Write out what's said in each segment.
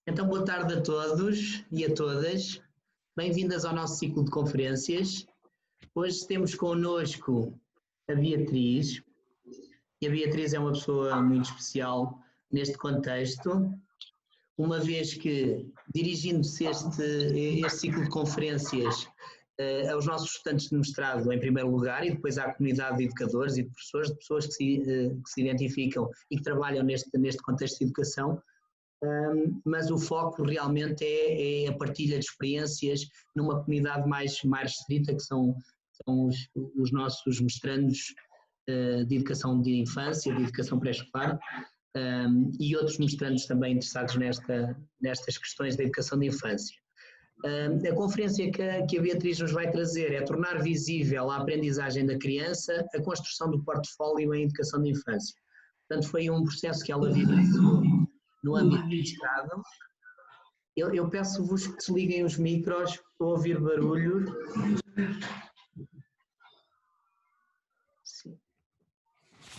Então, boa tarde a todos e a todas. Bem-vindas ao nosso ciclo de conferências. Hoje temos connosco a Beatriz, e a Beatriz é uma pessoa muito especial neste contexto, uma vez que, dirigindo-se este ciclo de conferências aos nossos estudantes de mestrado, em primeiro lugar, e depois à comunidade de educadores e de professores, de pessoas que se identificam e que trabalham neste contexto de educação, mas o foco realmente é a partilha de experiências numa comunidade mais restrita, que são os nossos mestrandos de educação de infância, de educação pré-escolar, e outros mestrandos também interessados nestas questões da educação de infância. A conferência que a Beatriz nos vai trazer é tornar visível a aprendizagem da criança, a construção do portfólio em educação de infância. Portanto, foi um processo que ela viveu no âmbito do mestrado. Eu peço-vos que desliguem os micros, estou a ouvir barulho. Sim.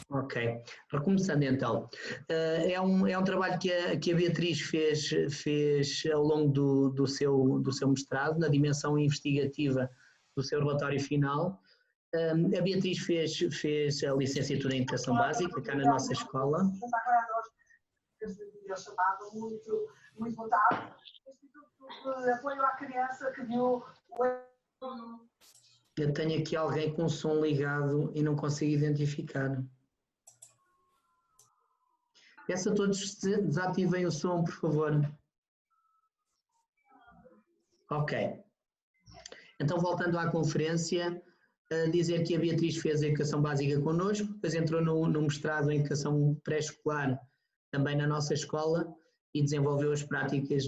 Ok, recomeçando então. É um trabalho que a Beatriz fez ao longo do seu mestrado, na dimensão investigativa do seu relatório final. A Beatriz fez a licenciatura em Educação Básica, cá na nossa escola. Muito boa tarde. Instituto de Apoio à Criança que deu. Eu tenho aqui alguém com o som ligado e não consigo identificar. Peço a todos que desativem o som, por favor. Ok. Então, voltando à conferência, dizer que a Beatriz fez a Educação Básica connosco, depois entrou no mestrado em Educação Pré-Escolar, também na nossa escola, e desenvolveu as práticas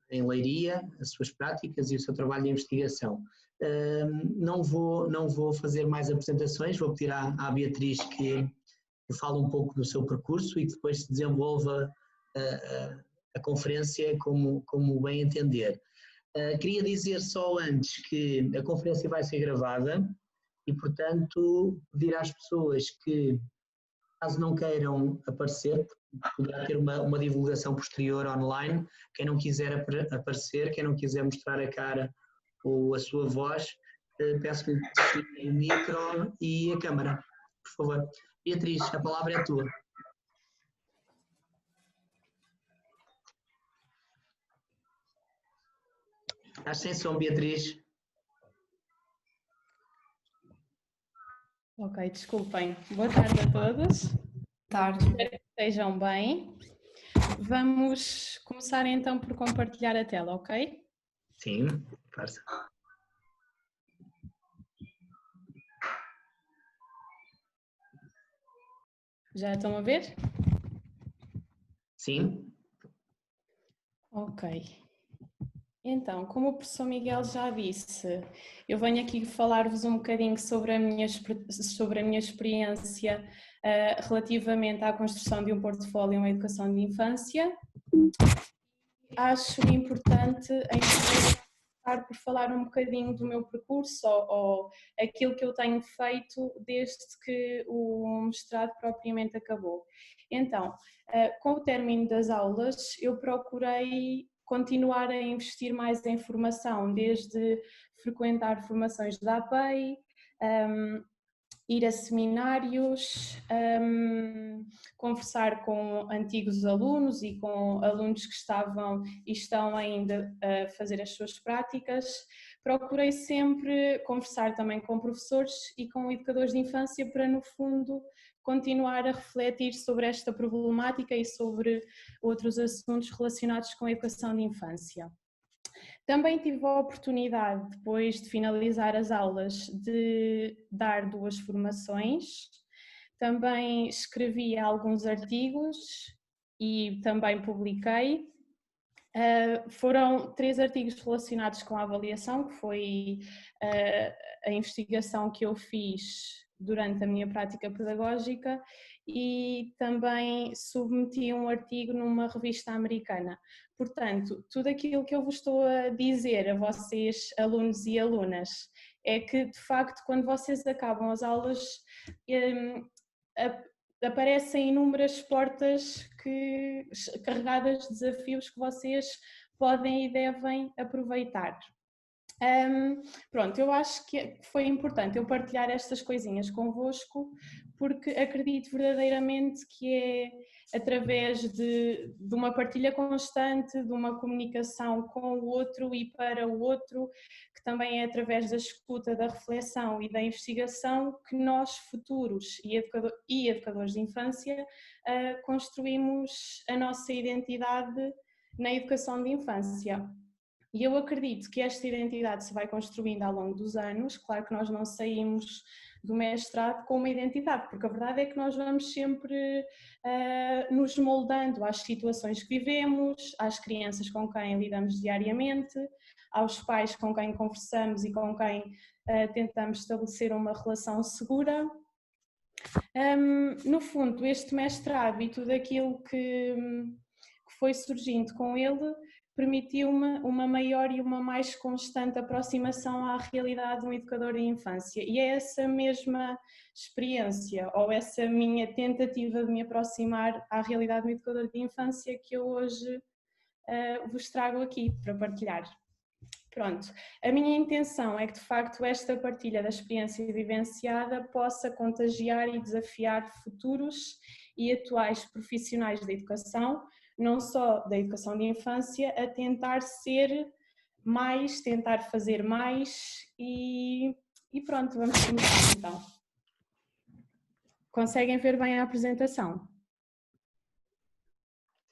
em Leiria, as suas práticas e o seu trabalho de investigação. Não vou fazer mais apresentações, vou pedir à Beatriz que fale um pouco do seu percurso e que depois se desenvolva a conferência como bem entender. Queria dizer só antes que a conferência vai ser gravada e, portanto, pedir às pessoas que, caso não queiram aparecer, poderá ter uma divulgação posterior online. Quem não quiser aparecer, quem não quiser mostrar a cara ou a sua voz, peço-lhe que desliguem o micro e a câmara, por favor. Beatriz, a palavra é tua. Estás sem som, Beatriz. Ok, desculpem. Boa tarde a todos. Boa tarde. Espero que estejam bem. Vamos começar então por compartilhar a tela, ok? Sim, força. Já estão a ver? Sim. Ok. Então, como o professor Miguel já disse, eu venho aqui falar-vos um bocadinho sobre a minha experiência relativamente à construção de um portfólio em educação de infância. Acho importante começar por falar um bocadinho do meu percurso ou aquilo que eu tenho feito desde que o mestrado propriamente acabou. Então, com o término das aulas, eu procurei continuar a investir mais em formação, desde frequentar formações da APEI, ir a seminários, conversar com antigos alunos e com alunos que estavam e estão ainda a fazer as suas práticas. Procurei sempre conversar também com professores e com educadores de infância para, no fundo, continuar a refletir sobre esta problemática e sobre outros assuntos relacionados com a educação de infância. Também tive a oportunidade, depois de finalizar as aulas, de dar 2 formações. Também escrevi alguns artigos e também publiquei. Foram 3 artigos relacionados com a avaliação, que foi a investigação que eu fiz durante a minha prática pedagógica, e também submeti um artigo numa revista americana. Portanto, tudo aquilo que eu vos estou a dizer a vocês, alunos e alunas, é que, de facto, quando vocês acabam as aulas, aparecem inúmeras portas carregadas de desafios que vocês podem e devem aproveitar. Pronto, eu acho que foi importante eu partilhar estas coisinhas convosco, porque acredito verdadeiramente que é através de uma partilha constante, de uma comunicação com o outro e para o outro, que também é através da escuta, da reflexão e da investigação que nós, futuros e educadores de infância, construímos a nossa identidade na educação de infância. E eu acredito que esta identidade se vai construindo ao longo dos anos. Claro que nós não saímos do mestrado com uma identidade, porque a verdade é que nós vamos sempre nos moldando às situações que vivemos, às crianças com quem lidamos diariamente, aos pais com quem conversamos e com quem tentamos estabelecer uma relação segura. No fundo, este mestrado e tudo aquilo que foi surgindo com ele permitiu-me uma maior e uma mais constante aproximação à realidade de um educador de infância. E é essa mesma experiência, ou essa minha tentativa de me aproximar à realidade de um educador de infância que eu hoje vos trago aqui para partilhar. Pronto, a minha intenção é que de facto esta partilha da experiência vivenciada possa contagiar e desafiar futuros e atuais profissionais da educação, não só da educação de infância, a tentar ser mais, tentar fazer mais e pronto, vamos começar então. Conseguem ver bem a apresentação?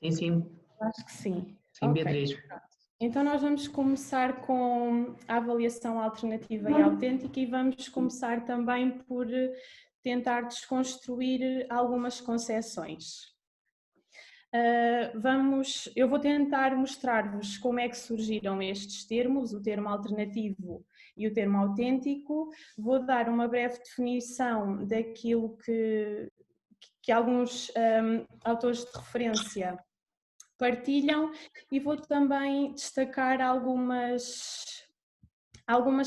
Sim, sim. Acho que sim. Sim, Okay. Beatriz. Então nós vamos começar com a avaliação alternativa e autêntica e vamos começar também por tentar desconstruir algumas concepções. Eu vou tentar mostrar-vos como é que surgiram estes termos, o termo alternativo e o termo autêntico. Vou dar uma breve definição daquilo que alguns autores de referência partilham e vou também destacar algumas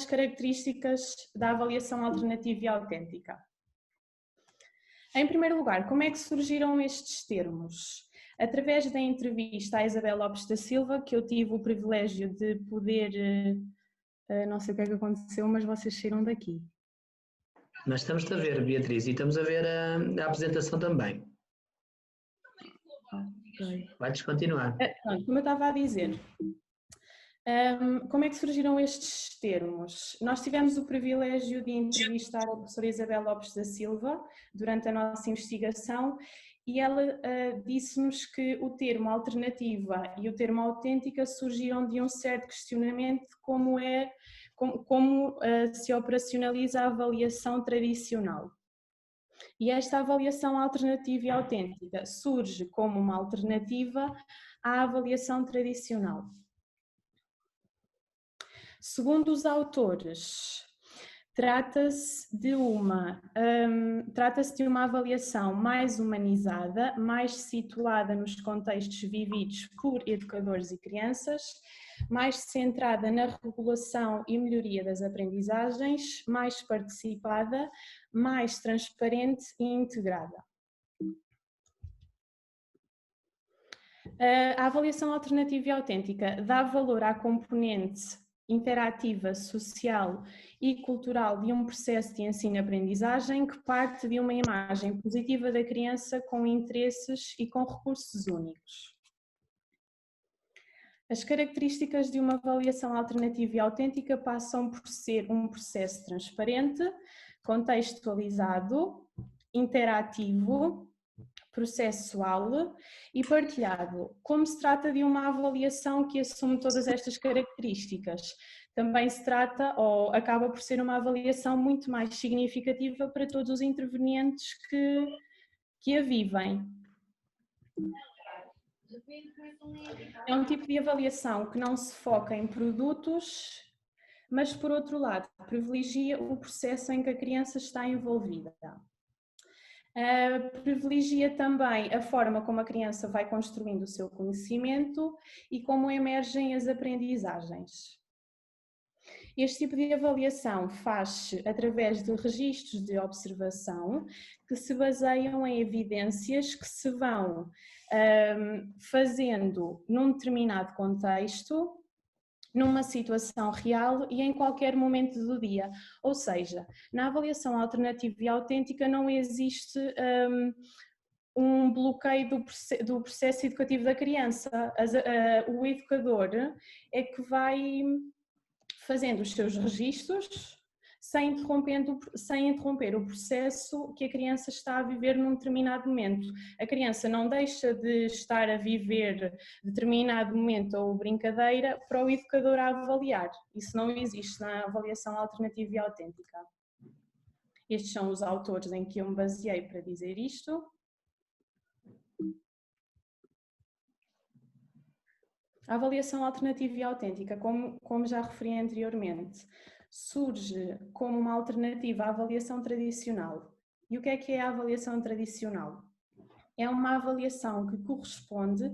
características da avaliação alternativa e autêntica. Em primeiro lugar, como é que surgiram estes termos? Através da entrevista à Isabel Lopes da Silva, que eu tive o privilégio de poder, não sei o que é que aconteceu, mas vocês saíram daqui. Nós estamos a ver, Beatriz, e estamos a ver a apresentação também. Okay. Vai descontinuar. Como eu estava a dizer, como é que surgiram estes termos? Nós tivemos o privilégio de entrevistar a professora Isabel Lopes da Silva durante a nossa investigação e ela disse-nos que o termo alternativa e o termo autêntica surgiram de um certo questionamento de como se operacionaliza a avaliação tradicional. E esta avaliação alternativa e autêntica surge como uma alternativa à avaliação tradicional. Segundo os autores, trata-se de uma avaliação mais humanizada, mais situada nos contextos vividos por educadores e crianças, mais centrada na regulação e melhoria das aprendizagens, mais participada, mais transparente e integrada. A avaliação alternativa e autêntica dá valor à componente interativa, social e cultural de um processo de ensino-aprendizagem que parte de uma imagem positiva da criança com interesses e com recursos únicos. As características de uma avaliação alternativa e autêntica passam por ser um processo transparente, contextualizado, interativo, processual e partilhado. Como se trata de uma avaliação que assume todas estas características, também se trata ou acaba por ser uma avaliação muito mais significativa para todos os intervenientes que a vivem. É um tipo de avaliação que não se foca em produtos, mas por outro lado privilegia o processo em que a criança está envolvida. Privilegia também a forma como a criança vai construindo o seu conhecimento e como emergem as aprendizagens. Este tipo de avaliação faz-se através de registros de observação que se baseiam em evidências que se vão fazendo num determinado contexto, numa situação real e em qualquer momento do dia. Ou seja, na avaliação alternativa e autêntica não existe um bloqueio do processo educativo da criança. O educador é que vai fazendo os seus registros sem interromper o processo que a criança está a viver num determinado momento. A criança não deixa de estar a viver determinado momento ou brincadeira para o educador a avaliar. Isso não existe na avaliação alternativa e autêntica. Estes são os autores em que eu me baseei para dizer isto. A avaliação alternativa e autêntica, como já referi anteriormente, surge como uma alternativa à avaliação tradicional. E o que é a avaliação tradicional? É uma avaliação que corresponde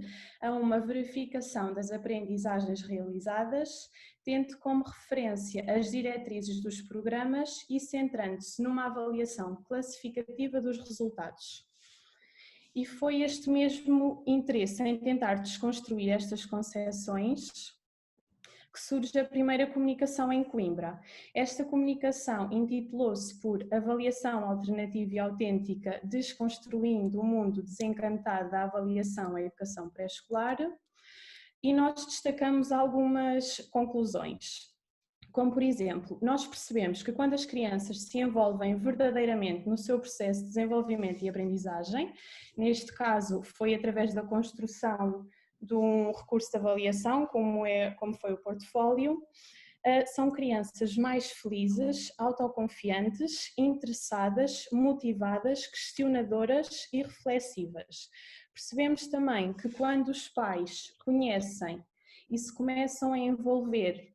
a uma verificação das aprendizagens realizadas, tendo como referência as diretrizes dos programas e centrando-se numa avaliação classificativa dos resultados. E foi este mesmo interesse em tentar desconstruir estas concepções que surge a primeira comunicação em Coimbra. Esta comunicação intitulou-se por Avaliação Alternativa e Autêntica, desconstruindo o mundo desencantado da avaliação à educação pré-escolar, e nós destacamos algumas conclusões. Como, por exemplo, nós percebemos que quando as crianças se envolvem verdadeiramente no seu processo de desenvolvimento e aprendizagem, neste caso foi através da construção de um recurso de avaliação, como foi o portfólio, são crianças mais felizes, autoconfiantes, interessadas, motivadas, questionadoras e reflexivas. Percebemos também que quando os pais conhecem e se começam a envolver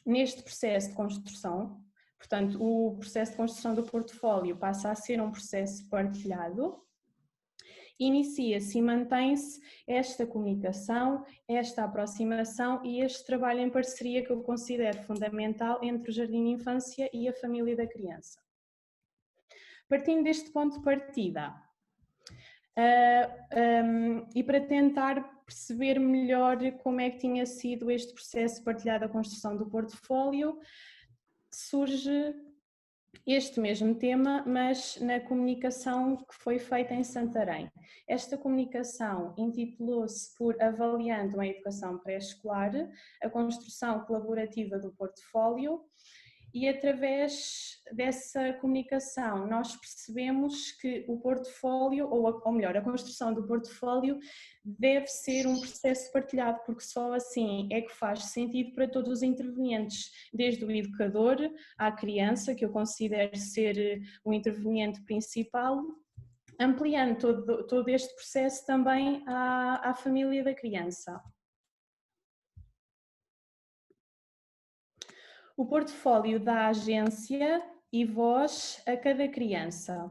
neste processo de construção, portanto, o processo de construção do portfólio passa a ser um processo partilhado, inicia-se e mantém-se esta comunicação, esta aproximação e este trabalho em parceria que eu considero fundamental entre o jardim de infância e a família da criança. Partindo deste ponto de partida, e para tentar perceber melhor como é que tinha sido este processo partilhado da construção do portfólio, surge este mesmo tema, mas na comunicação que foi feita em Santarém. Esta comunicação intitulou-se por Avaliando a Educação Pré-Escolar, a construção colaborativa do portfólio, e através dessa comunicação nós percebemos que o portfólio, ou melhor, a construção do portfólio deve ser um processo partilhado, porque só assim é que faz sentido para todos os intervenientes, desde o educador à criança, que eu considero ser o interveniente principal, ampliando todo este processo também à família da criança. O portfólio dá agência e voz a cada criança.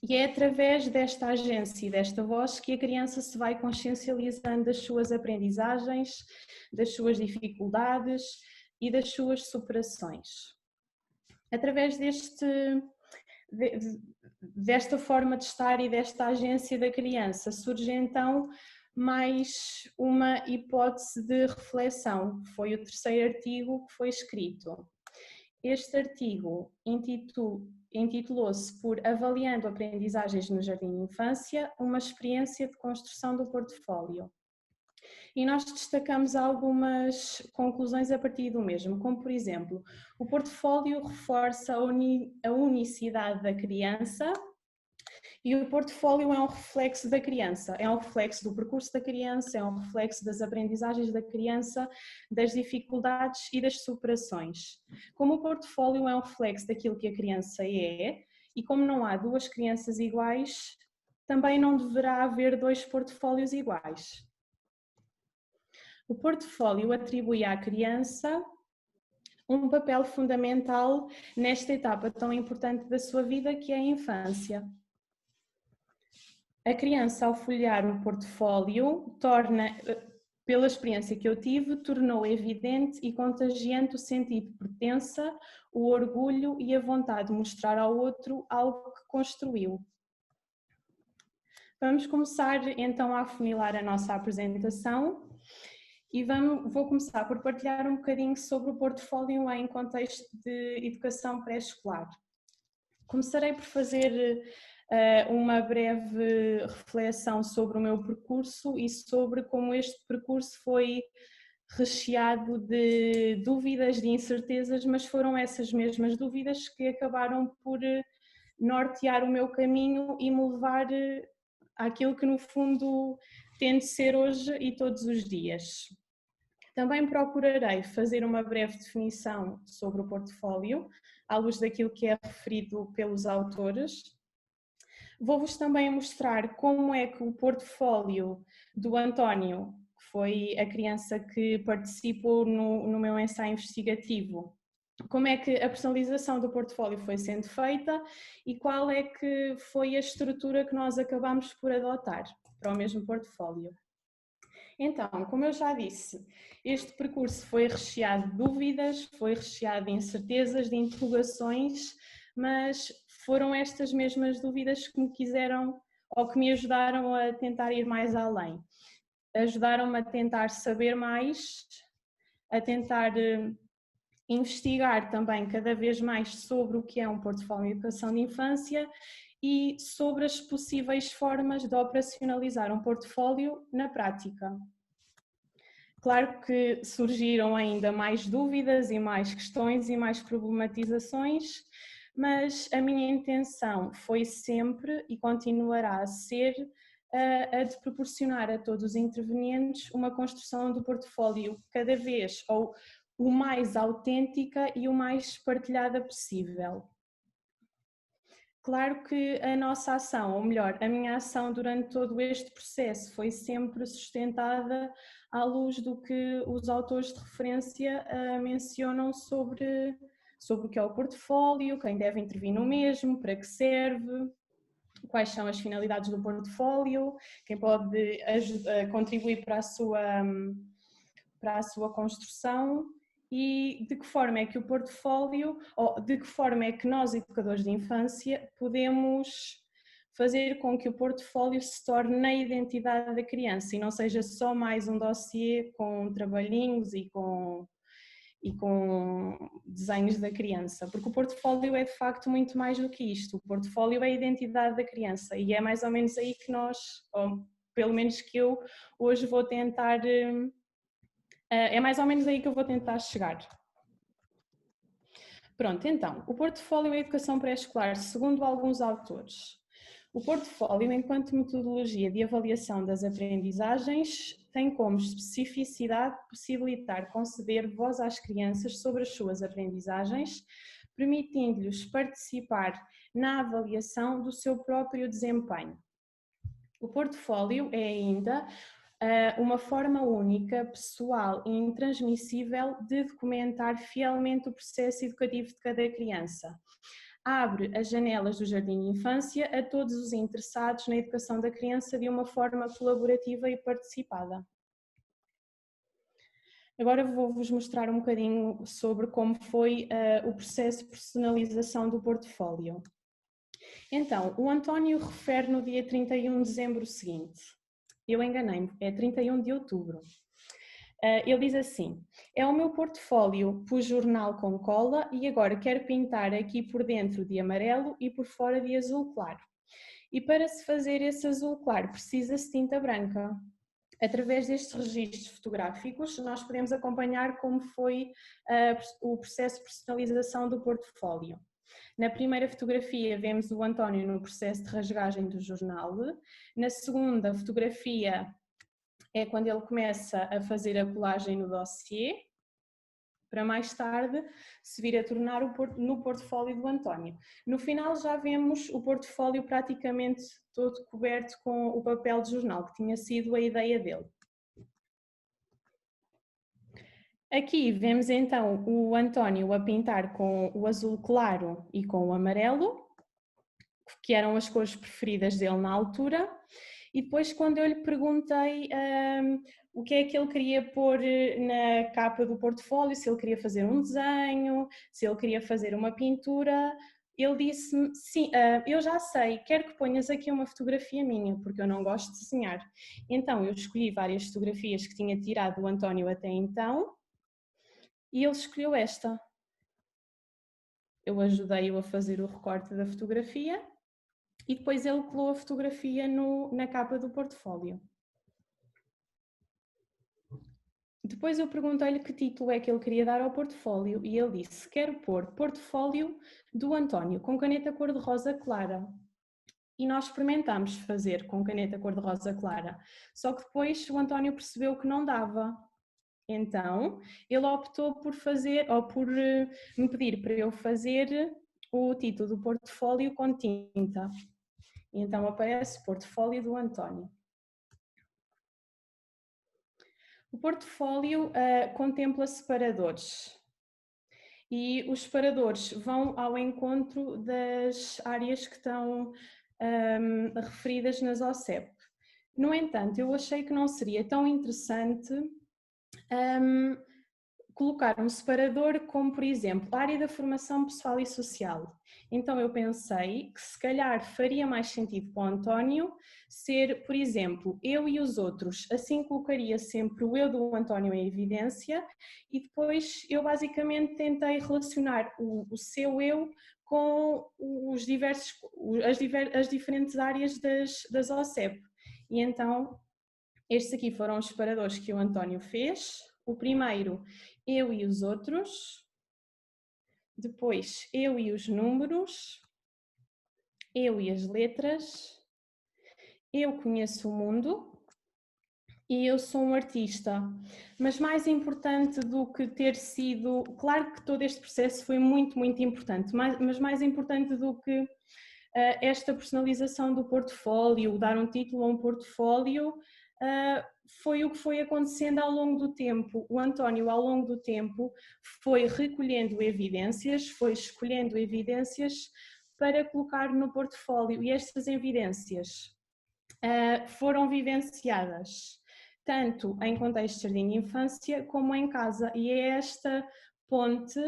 E é através desta agência e desta voz que a criança se vai consciencializando das suas aprendizagens, das suas dificuldades e das suas superações. Através desta forma de estar e desta agência da criança surge então mais uma hipótese de reflexão, que foi o terceiro artigo que foi escrito. Este artigo intitulou-se por Avaliando Aprendizagens no Jardim de Infância, uma experiência de construção do portfólio. E nós destacamos algumas conclusões a partir do mesmo, como por exemplo, o portfólio reforça a unicidade da criança. E o portfólio é um reflexo da criança, é um reflexo do percurso da criança, é um reflexo das aprendizagens da criança, das dificuldades e das superações. Como o portfólio é um reflexo daquilo que a criança é, e como não há duas crianças iguais, também não deverá haver dois portfólios iguais. O portfólio atribui à criança um papel fundamental nesta etapa tão importante da sua vida, que é a infância. A criança, ao folhear o portfólio, Pela experiência que eu tive, tornou evidente e contagiante o sentido de pertença, o orgulho e a vontade de mostrar ao outro algo que construiu. Vamos começar então a afunilar a nossa apresentação e vou começar por partilhar um bocadinho sobre o portfólio em contexto de educação pré-escolar. Começarei por fazer uma breve reflexão sobre o meu percurso e sobre como este percurso foi recheado de dúvidas, de incertezas, mas foram essas mesmas dúvidas que acabaram por nortear o meu caminho e me levar àquilo que no fundo tento ser hoje e todos os dias. Também procurarei fazer uma breve definição sobre o portfólio, à luz daquilo que é referido pelos autores. Vou-vos também mostrar como é que o portfólio do António, que foi a criança que participou no meu ensaio investigativo, como é que a personalização do portfólio foi sendo feita e qual é que foi a estrutura que nós acabamos por adotar para o mesmo portfólio. Então, como eu já disse, este percurso foi recheado de dúvidas, foi recheado de incertezas, de interrogações, mas foram estas mesmas dúvidas que me quiseram ou que me ajudaram a tentar ir mais além. Ajudaram-me a tentar saber mais, a tentar investigar também cada vez mais sobre o que é um portfólio de educação de infância e sobre as possíveis formas de operacionalizar um portfólio na prática. Claro que surgiram ainda mais dúvidas e mais questões e mais problematizações, mas a minha intenção foi sempre e continuará a ser a de proporcionar a todos os intervenientes uma construção do portfólio cada vez ou o mais autêntica e o mais partilhada possível. Claro que a nossa ação, ou melhor, a minha ação durante todo este processo foi sempre sustentada à luz do que os autores de referência mencionam sobre o que é o portfólio, quem deve intervir no mesmo, para que serve, quais são as finalidades do portfólio, quem pode contribuir para a sua construção. E de que forma é que o portfólio, ou de que forma é que nós, educadores de infância, podemos fazer com que o portfólio se torne na identidade da criança e não seja só mais um dossiê com trabalhinhos e com desenhos da criança, porque o portfólio é de facto muito mais do que isto. O portfólio é a identidade da criança e é mais ou menos aí que nós, ou pelo menos que eu hoje vou tentar... É mais ou menos aí que eu vou tentar chegar. Pronto, então, o portfólio em educação pré-escolar, segundo alguns autores. O portfólio, enquanto metodologia de avaliação das aprendizagens, tem como especificidade possibilitar conceder voz às crianças sobre as suas aprendizagens, permitindo-lhes participar na avaliação do seu próprio desempenho. O portfólio é ainda uma forma única, pessoal e intransmissível de documentar fielmente o processo educativo de cada criança. Abre as janelas do jardim de infância a todos os interessados na educação da criança de uma forma colaborativa e participada. Agora vou-vos mostrar um bocadinho sobre como foi o processo de personalização do portfólio. Então, o António refere no dia 31 de dezembro o seguinte. Eu enganei-me, é 31 de outubro. Ele diz assim: é o meu portfólio, pus jornal com cola e agora quero pintar aqui por dentro de amarelo e por fora de azul claro. E para se fazer esse azul claro precisa-se tinta branca. Através destes registros fotográficos nós podemos acompanhar como foi o processo de personalização do portfólio. Na primeira fotografia vemos o António no processo de rasgagem do jornal. Na segunda fotografia é quando ele começa a fazer a colagem no dossiê, para mais tarde se vir a tornar no portfólio do António. No final já vemos o portfólio praticamente todo coberto com o papel de jornal, que tinha sido a ideia dele. Aqui vemos então o António a pintar com o azul claro e com o amarelo, que eram as cores preferidas dele na altura, E depois, quando eu lhe perguntei o que é que ele queria pôr na capa do portfólio, se ele queria fazer um desenho, se ele queria fazer uma pintura, ele disse-me, sim, eu já sei, quero que ponhas aqui uma fotografia minha, porque eu não gosto de desenhar. Então eu escolhi várias fotografias que tinha tirado o António até então, e ele escolheu esta. Eu ajudei-o a fazer o recorte da fotografia, e depois ele colou a fotografia na capa do portfólio. Depois eu perguntei-lhe que título é que ele queria dar ao portfólio e ele disse: quero pôr portfólio do António com caneta cor-de-rosa clara. E nós experimentámos fazer com caneta cor-de-rosa clara, só que depois o António percebeu que não dava. Então ele optou por fazer, ou por me pedir para eu fazer o título do portfólio com tinta. E então aparece portfólio do António. O portfólio contempla separadores e os separadores vão ao encontro das áreas que estão referidas nas OCEP. No entanto, eu achei que não seria tão interessante colocar um separador como, por exemplo, a área da formação pessoal e social. Então eu pensei que se calhar faria mais sentido para o António ser, por exemplo, eu e os outros, assim colocaria sempre o eu do António em evidência e depois eu basicamente tentei relacionar o seu eu com as diferentes áreas das OCEP. E então estes aqui foram os separadores que o António fez. O primeiro, eu e os outros, depois eu e os números, eu e as letras, eu conheço o mundo e eu sou um artista. Mas mais importante do que ter sido, claro que todo este processo foi muito, muito importante, mas mais importante do que esta personalização do portfólio, dar um título a um portfólio, foi o que foi acontecendo ao longo do tempo. O António, ao longo do tempo, foi recolhendo evidências, foi escolhendo evidências para colocar no portfólio e estas evidências foram vivenciadas tanto em contexto de jardim de infância como em casa, e é esta ponte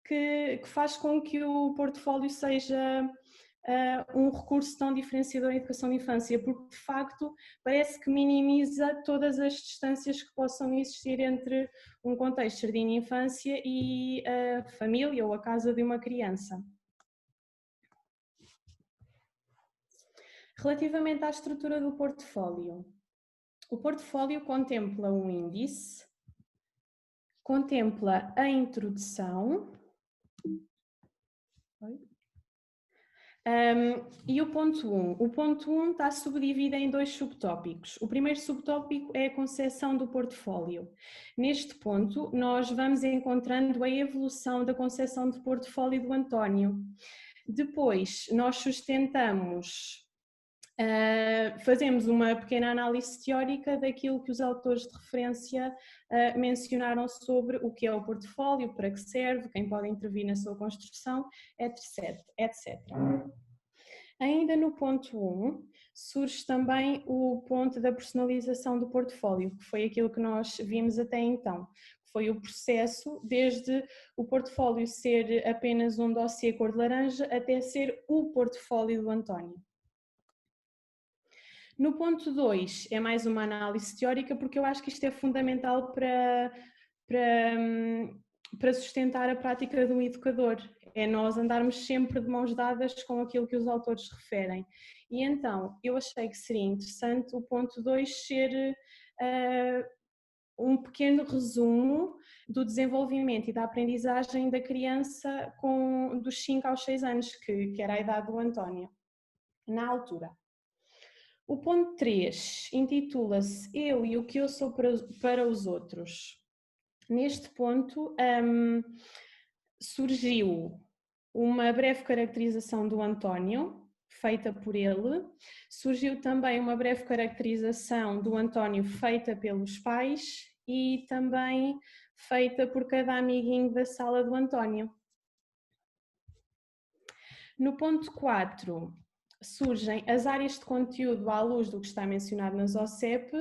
que faz com que o portfólio seja um recurso tão diferenciador em educação de infância, porque de facto parece que minimiza todas as distâncias que possam existir entre um contexto de jardim de infância e a família ou a casa de uma criança. Relativamente à estrutura do portfólio, o portfólio contempla um índice, contempla a introdução, e o ponto 1. O ponto 1 está subdividido em dois subtópicos. O primeiro subtópico é a concepção do portfólio. Neste ponto, nós vamos encontrando a evolução da concepção do portfólio do António. Depois, nós sustentamos, fazemos uma pequena análise teórica daquilo que os autores de referência mencionaram sobre o que é o portfólio, para que serve, quem pode intervir na sua construção, etc. Ainda no ponto 1, surge também o ponto da personalização do portfólio, que foi aquilo que nós vimos até então. Foi o processo desde o portfólio ser apenas um dossiê cor de laranja até ser o portfólio do António. No ponto 2 é mais uma análise teórica, porque eu acho que isto é fundamental para sustentar a prática de um educador. É nós andarmos sempre de mãos dadas com aquilo que os autores referem. E então, eu achei que seria interessante o ponto 2 ser um pequeno resumo do desenvolvimento e da aprendizagem da criança dos 5 aos 6 anos, que era a idade do António, na altura. O ponto 3 intitula-se Eu e o que eu sou para os outros. Neste ponto surgiu uma breve caracterização do António, feita por ele. Surgiu também uma breve caracterização do António feita pelos pais e também feita por cada amiguinho da sala do António. No ponto 4, surgem as áreas de conteúdo à luz do que está mencionado nas OCEP,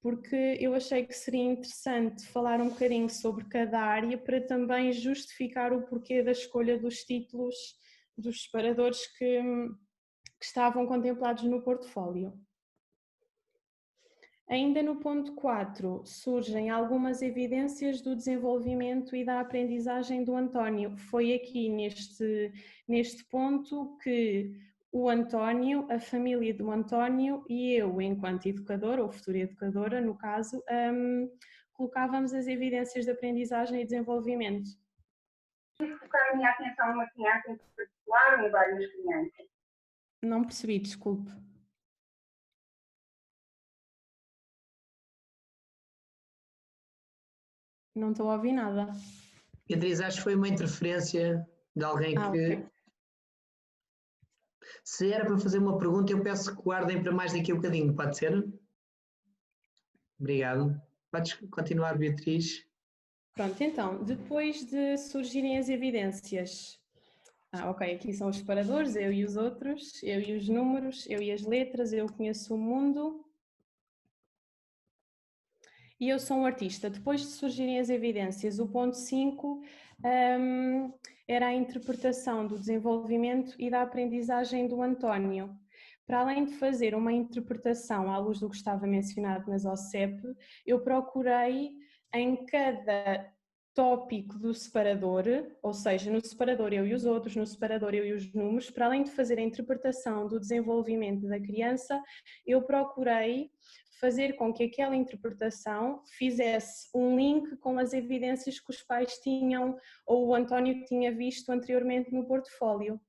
porque eu achei que seria interessante falar um bocadinho sobre cada área para também justificar o porquê da escolha dos títulos dos separadores que estavam contemplados no portfólio. Ainda no ponto 4, surgem algumas evidências do desenvolvimento e da aprendizagem do António. Foi aqui neste ponto que o António, a família do António e eu, enquanto educadora, ou futura educadora, no caso, colocávamos as evidências de aprendizagem e desenvolvimento. Focar a minha atenção numa criança em particular ou em várias crianças? Não percebi, desculpe. Não estou a ouvir nada. Beatriz, acho que foi uma interferência de alguém que... Ok. Se era para fazer uma pergunta, eu peço que guardem para mais daqui a um bocadinho, pode ser? Obrigado. Podes continuar, Beatriz. Pronto, então, depois de surgirem as evidências... ok, aqui são os separadores, eu e os outros, eu e os números, eu e as letras, eu conheço o mundo... E eu sou um artista. Depois de surgirem as evidências, o ponto 5 era a interpretação do desenvolvimento e da aprendizagem do António. Para além de fazer uma interpretação à luz do que estava mencionado nas OCEP, eu procurei em cada tópico do separador, ou seja, no separador eu e os outros, no separador eu e os números, para além de fazer a interpretação do desenvolvimento da criança, eu procurei fazer com que aquela interpretação fizesse um link com as evidências que os pais tinham ou o António tinha visto anteriormente no portfólio.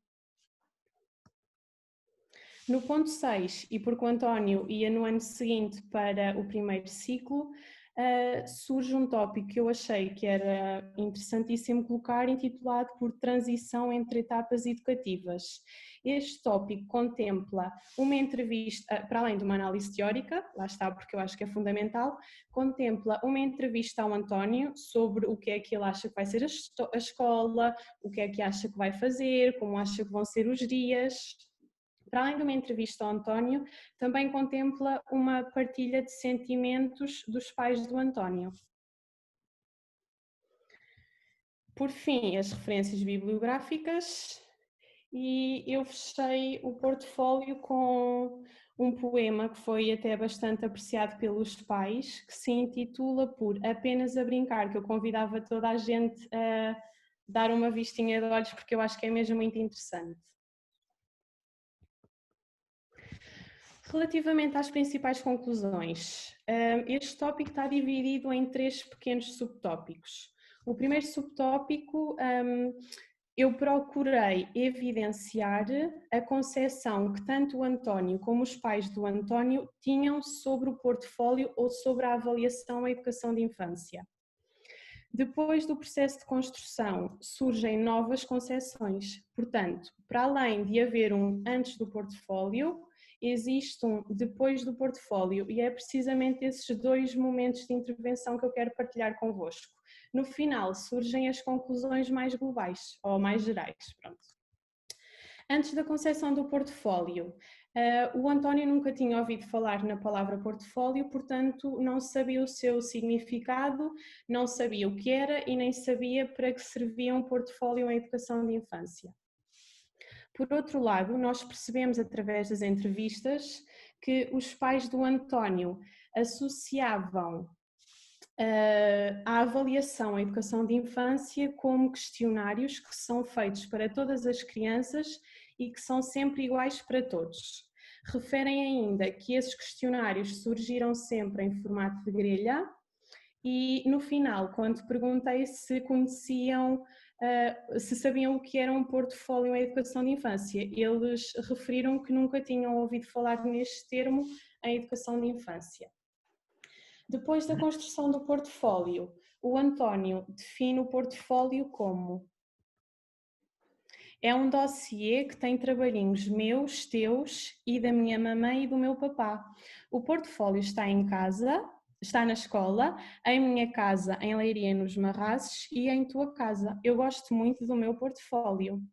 No ponto 6, e porque o António ia no ano seguinte para o primeiro ciclo, surge um tópico que eu achei que era interessantíssimo colocar, intitulado por Transição entre Etapas Educativas. Este tópico contempla uma entrevista, para além de uma análise teórica, lá está porque eu acho que é fundamental, contempla uma entrevista ao António sobre o que é que ele acha que vai ser a escola, o que é que acha que vai fazer, como acha que vão ser os dias. Para além de uma entrevista ao António, também contempla uma partilha de sentimentos dos pais do António. Por fim, as referências bibliográficas, e eu fechei o portfólio com um poema que foi até bastante apreciado pelos pais, que se intitula por Apenas a Brincar, que eu convidava toda a gente a dar uma vistinha de olhos, porque eu acho que é mesmo muito interessante. Relativamente às principais conclusões, este tópico está dividido em 3 pequenos subtópicos. O primeiro subtópico, eu procurei evidenciar a concepção que tanto o António como os pais do António tinham sobre o portfólio ou sobre a avaliação à educação de infância. Depois do processo de construção, surgem novas concepções. Portanto, para além de haver um antes do portfólio, existe um depois do portfólio, e é precisamente esses 2 momentos de intervenção que eu quero partilhar convosco. No final surgem as conclusões mais globais, ou mais gerais. Pronto. Antes da concepção do portfólio, o António nunca tinha ouvido falar na palavra portfólio, portanto não sabia o seu significado, não sabia o que era e nem sabia para que servia um portfólio em educação de infância. Por outro lado, nós percebemos através das entrevistas que os pais do António associavam a avaliação à educação de infância como questionários que são feitos para todas as crianças e que são sempre iguais para todos. Referem ainda que esses questionários surgiram sempre em formato de grelha e no final, quando perguntei se conheciam, se sabiam o que era um portfólio em educação de infância, eles referiram que nunca tinham ouvido falar neste termo em educação de infância. Depois da construção do portfólio, o António define o portfólio como: é um dossiê que tem trabalhinhos meus, teus e da minha mamãe e do meu papá. O portfólio está em casa, está na escola, em minha casa, em Leiria, nos Marrazes, e em tua casa. Eu gosto muito do meu portfólio.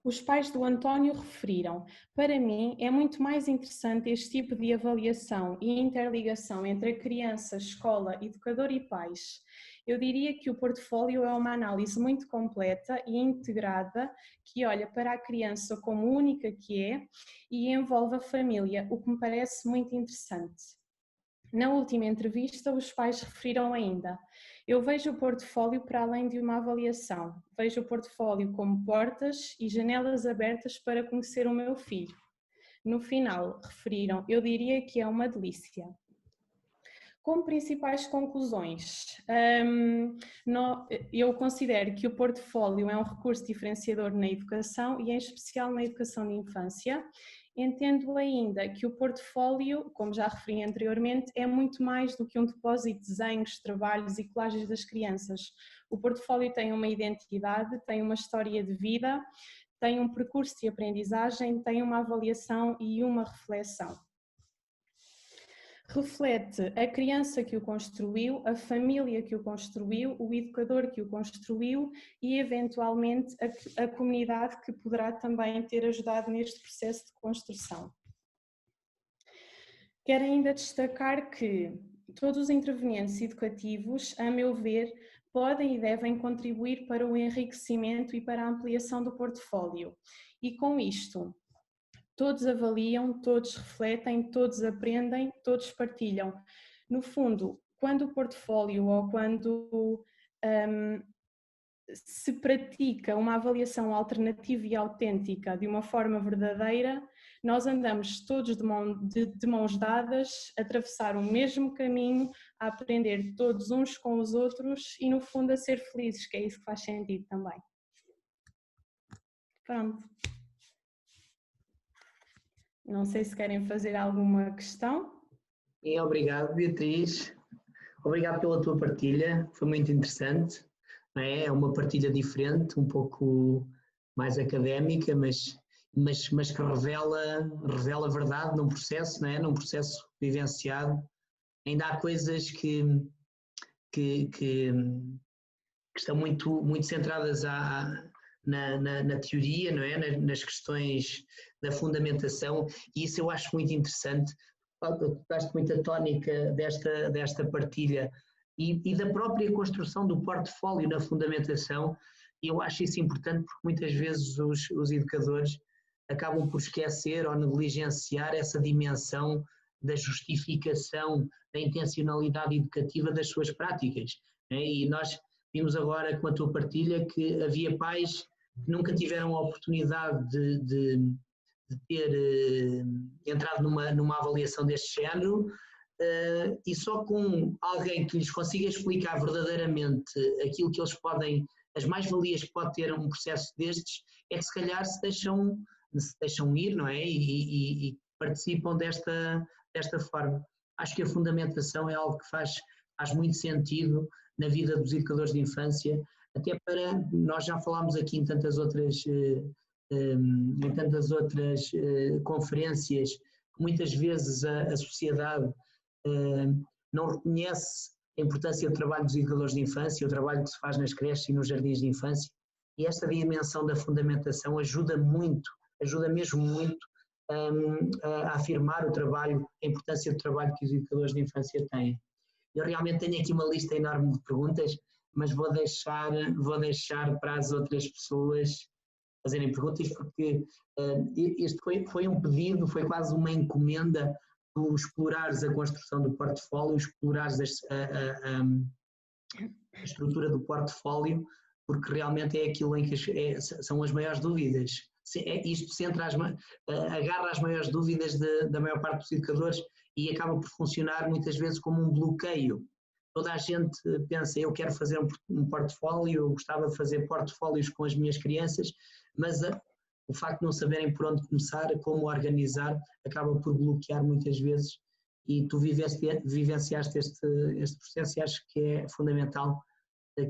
Os pais do António referiram: para mim é muito mais interessante este tipo de avaliação e interligação entre a criança, escola, educador e pais. Eu diria que o portfólio é uma análise muito completa e integrada que olha para a criança como única que é e envolve a família, o que me parece muito interessante. Na última entrevista, os pais referiram ainda: eu vejo o portfólio para além de uma avaliação, vejo o portfólio como portas e janelas abertas para conhecer o meu filho. No final, referiram: eu diria que é uma delícia. Como principais conclusões, eu considero que o portfólio é um recurso diferenciador na educação e em especial na educação de infância. Entendo ainda que o portfólio, como já referi anteriormente, é muito mais do que um depósito de desenhos, trabalhos e colagens das crianças. O portfólio tem uma identidade, tem uma história de vida, tem um percurso de aprendizagem, tem uma avaliação e uma reflexão. Reflete a criança que o construiu, a família que o construiu, o educador que o construiu e, eventualmente, a comunidade que poderá também ter ajudado neste processo de construção. Quero ainda destacar que todos os intervenientes educativos, a meu ver, podem e devem contribuir para o enriquecimento e para a ampliação do portfólio. E com isto, todos avaliam, todos refletem, todos aprendem, todos partilham. No fundo, quando o portfólio ou quando se pratica uma avaliação alternativa e autêntica de uma forma verdadeira, nós andamos todos de mãos dadas, a atravessar o mesmo caminho, a aprender todos uns com os outros e, no fundo, a ser felizes, que é isso que faz sentido também. Pronto. Não sei se querem fazer alguma questão. Obrigado, Beatriz. Obrigado pela tua partilha, foi muito interessante. É uma partilha diferente, um pouco mais académica, mas que revela a verdade num processo, não é? Num processo vivenciado. Ainda há coisas que estão muito centradas na teoria, não é? Nas questões da fundamentação, e isso eu acho muito interessante. Gosto muito da tónica desta partilha e da própria construção do portfólio na fundamentação. Eu acho isso importante porque muitas vezes os educadores acabam por esquecer ou negligenciar essa dimensão da justificação, da intencionalidade educativa das suas práticas. E nós vimos agora com a tua partilha que havia pais que nunca tiveram a oportunidade de ter entrado numa avaliação deste género, e só com alguém que lhes consiga explicar verdadeiramente aquilo que eles podem, as mais-valias que pode ter um processo destes, é que se calhar se deixam ir, não é? E participam desta forma. Acho que a fundamentação é algo que faz muito sentido na vida dos educadores de infância, até para, nós já falámos aqui em tantas outras conferências, que muitas vezes a sociedade não reconhece a importância do trabalho dos educadores de infância, o trabalho que se faz nas creches e nos jardins de infância, e esta dimensão da fundamentação ajuda mesmo muito a afirmar o trabalho, a importância do trabalho que os educadores de infância têm. Eu realmente tenho aqui uma lista enorme de perguntas, mas vou deixar para as outras pessoas fazerem perguntas, porque este foi um pedido, foi quase uma encomenda, tu explorares a construção do portfólio, explorares a estrutura do portfólio, porque realmente é aquilo em que são as maiores dúvidas. Isto agarra as maiores dúvidas da maior parte dos educadores e acaba por funcionar muitas vezes como um bloqueio. Toda a gente pensa, eu quero fazer um portfólio, eu gostava de fazer portfólios com as minhas crianças, mas o facto de não saberem por onde começar, como organizar, acaba por bloquear muitas vezes, e tu vivenciaste este processo e acho que é fundamental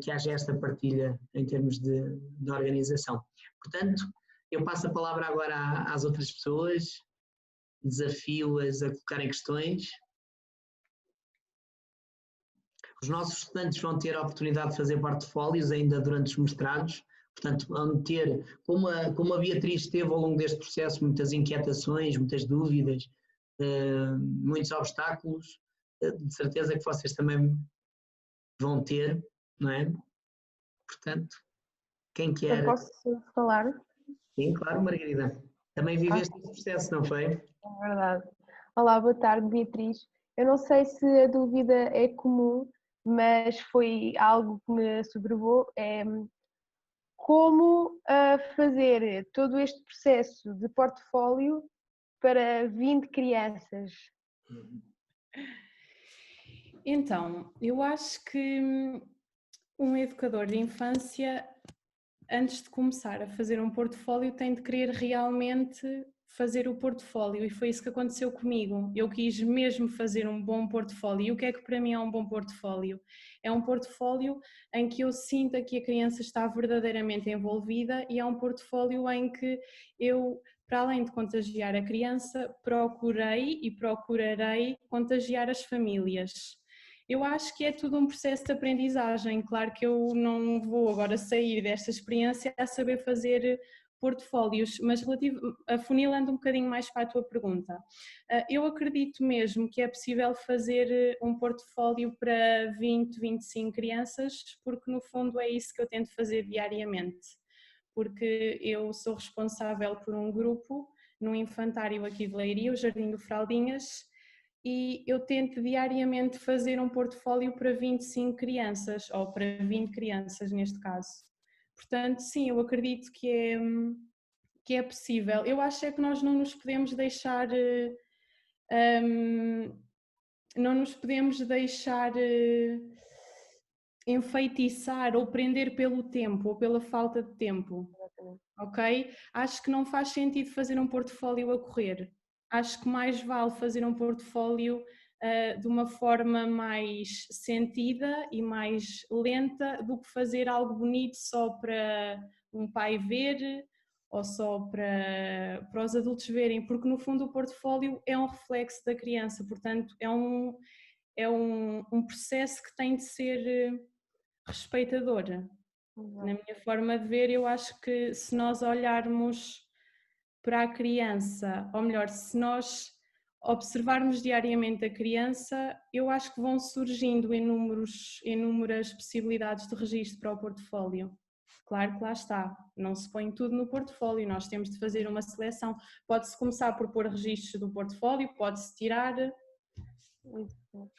que haja esta partilha em termos de organização. Portanto, eu passo a palavra agora às outras pessoas, desafio-as a colocarem questões. Os nossos estudantes vão ter a oportunidade de fazer portfólios ainda durante os mestrados, Portanto, vão ter, como a Beatriz teve ao longo deste processo muitas inquietações, muitas dúvidas, muitos obstáculos, de certeza que vocês também vão ter, não é? Portanto, quem quer... Eu posso falar? Sim, claro, Margarida. Também viveste esse processo, não foi? É verdade. Olá, boa tarde, Beatriz. Eu não sei se a dúvida é comum, mas foi algo que me sobrevou. É como fazer todo este processo de portfólio para 20 crianças. Então, eu acho que um educador de infância, antes de começar a fazer um portfólio, tem de querer realmente fazer o portfólio, e foi isso que aconteceu comigo. Eu quis mesmo fazer um bom portfólio. E o que é que para mim é um bom portfólio? É um portfólio em que eu sinta que a criança está verdadeiramente envolvida, e é um portfólio em que eu, para além de contagiar a criança, procurei e procurarei contagiar as famílias. Eu acho que é tudo um processo de aprendizagem. Claro que eu não vou agora sair desta experiência a saber fazer portfólios, mas afunilando um bocadinho mais para a tua pergunta, eu acredito mesmo que é possível fazer um portfólio para 20, 25 crianças, porque no fundo é isso que eu tento fazer diariamente, porque eu sou responsável por um grupo no infantário aqui de Leiria, o Jardim do Fraldinhas, e eu tento diariamente fazer um portfólio para 25 crianças, ou para 20 crianças neste caso. Portanto, sim, eu acredito que é possível. Eu acho é que nós não nos podemos deixar, não nos podemos deixar enfeitiçar ou prender pelo tempo ou pela falta de tempo, ok? Acho que não faz sentido fazer um portfólio a correr. Acho que mais vale fazer um portfólio de uma forma mais sentida e mais lenta do que fazer algo bonito só para um pai ver ou só para os adultos verem, porque no fundo o portfólio é um reflexo da criança, portanto é um processo que tem de ser respeitador. Na minha forma de ver, eu acho que se nós olharmos para a criança, ou melhor, se nós observarmos diariamente a criança, eu acho que vão surgindo inúmeras possibilidades de registro para o portfólio. Claro que lá está, não se põe tudo no portfólio, nós temos de fazer uma seleção. Pode-se começar por pôr registros do portfólio, pode-se tirar.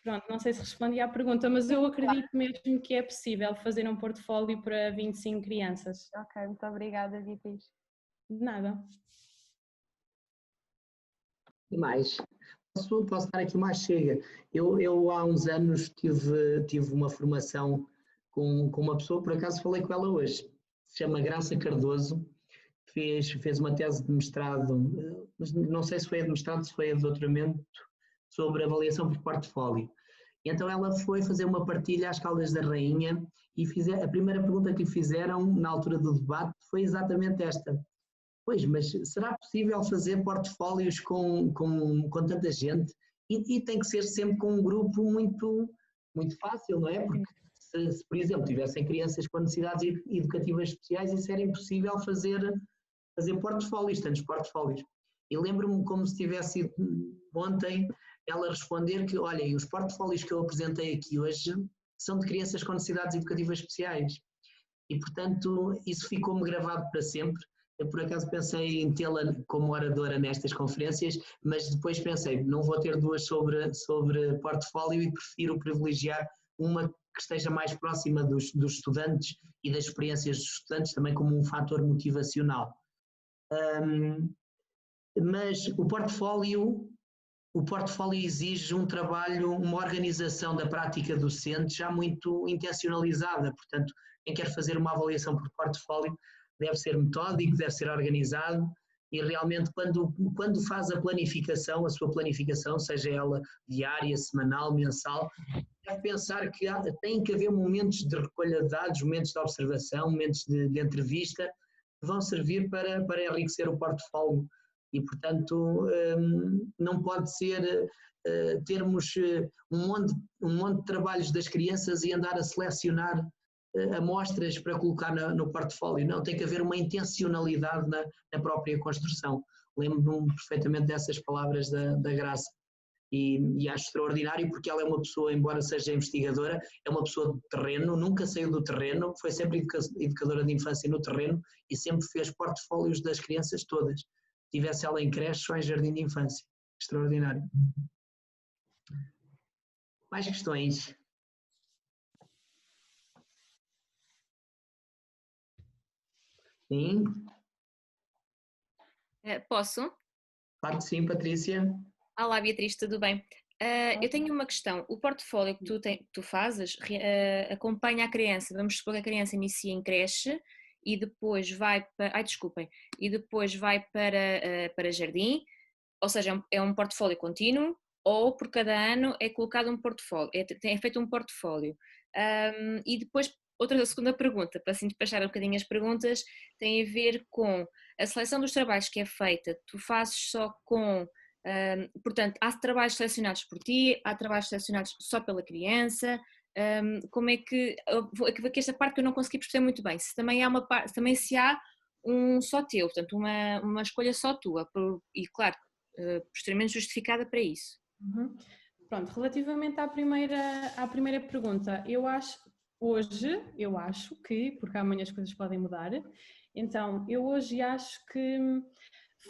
Pronto, não sei se respondi à pergunta, mas eu acredito mesmo que é possível fazer um portfólio para 25 crianças. Ok, muito obrigada, Beatriz. De nada. E mais, posso dar aqui mais chega. Eu há uns anos tive uma formação com uma pessoa, por acaso falei com ela hoje, se chama Graça Cardoso, fez uma tese de mestrado, mas não sei se foi a de mestrado, se foi a de doutoramento, sobre avaliação por portfólio. E então ela foi fazer uma partilha às Caldas da Rainha e a primeira pergunta que lhe fizeram na altura do debate foi exatamente esta. Pois, mas será possível fazer portfólios com tanta gente? E tem que ser sempre com um grupo muito, muito fácil, não é? Porque se, por exemplo, tivessem crianças com necessidades educativas especiais, isso era impossível fazer portfólios, tantos portfólios. E lembro-me como se tivesse ontem ela responder que, olhem, os portfólios que eu apresentei aqui hoje são de crianças com necessidades educativas especiais. E, portanto, isso ficou-me gravado para sempre. Eu, por acaso, pensei em tê-la como oradora nestas conferências, mas depois pensei, não vou ter duas sobre portfólio e prefiro privilegiar uma que esteja mais próxima dos estudantes e das experiências dos estudantes, também como um fator motivacional. Mas o portfólio exige um trabalho, uma organização da prática docente já muito intencionalizada. Portanto, quem quer fazer uma avaliação por portfólio deve ser metódico, deve ser organizado e realmente quando faz a sua planificação, seja ela diária, semanal, mensal, deve pensar que tem que haver momentos de recolha de dados, momentos de observação, momentos de entrevista, que vão servir para enriquecer o portfólio. E, portanto, não pode ser termos um monte de trabalhos das crianças e andar a selecionar amostras para colocar no portfólio, não, tem que haver uma intencionalidade na própria construção. Lembro-me perfeitamente dessas palavras da Graça. E acho extraordinário porque ela é uma pessoa, embora seja investigadora, é uma pessoa de terreno, nunca saiu do terreno, foi sempre educadora de infância no terreno e sempre fez portfólios das crianças todas. Tivesse ela em creche ou em jardim de infância. Extraordinário. Mais questões? Sim? Posso? Claro que sim, Patrícia. Olá, Beatriz, tudo bem? Eu tenho uma questão. O portfólio que tu fazes acompanha a criança. Vamos supor que a criança inicia em creche e depois vai para. Ai, desculpem. E depois vai para jardim, ou seja, é um portfólio contínuo, ou por cada ano é colocado um portfólio, é feito um portfólio. E depois, a segunda pergunta, para assim despachar um bocadinho as perguntas, tem a ver com a seleção dos trabalhos que é feita. Tu fazes só com. Portanto, há trabalhos selecionados por ti, há trabalhos selecionados só pela criança. Como é que esta parte que eu não consegui perceber muito bem, se também há também se há um só teu, portanto uma escolha só tua, e claro, posteriormente justificada para isso. Uhum. Pronto, relativamente à primeira pergunta, eu acho que, porque amanhã as coisas podem mudar, então eu hoje acho que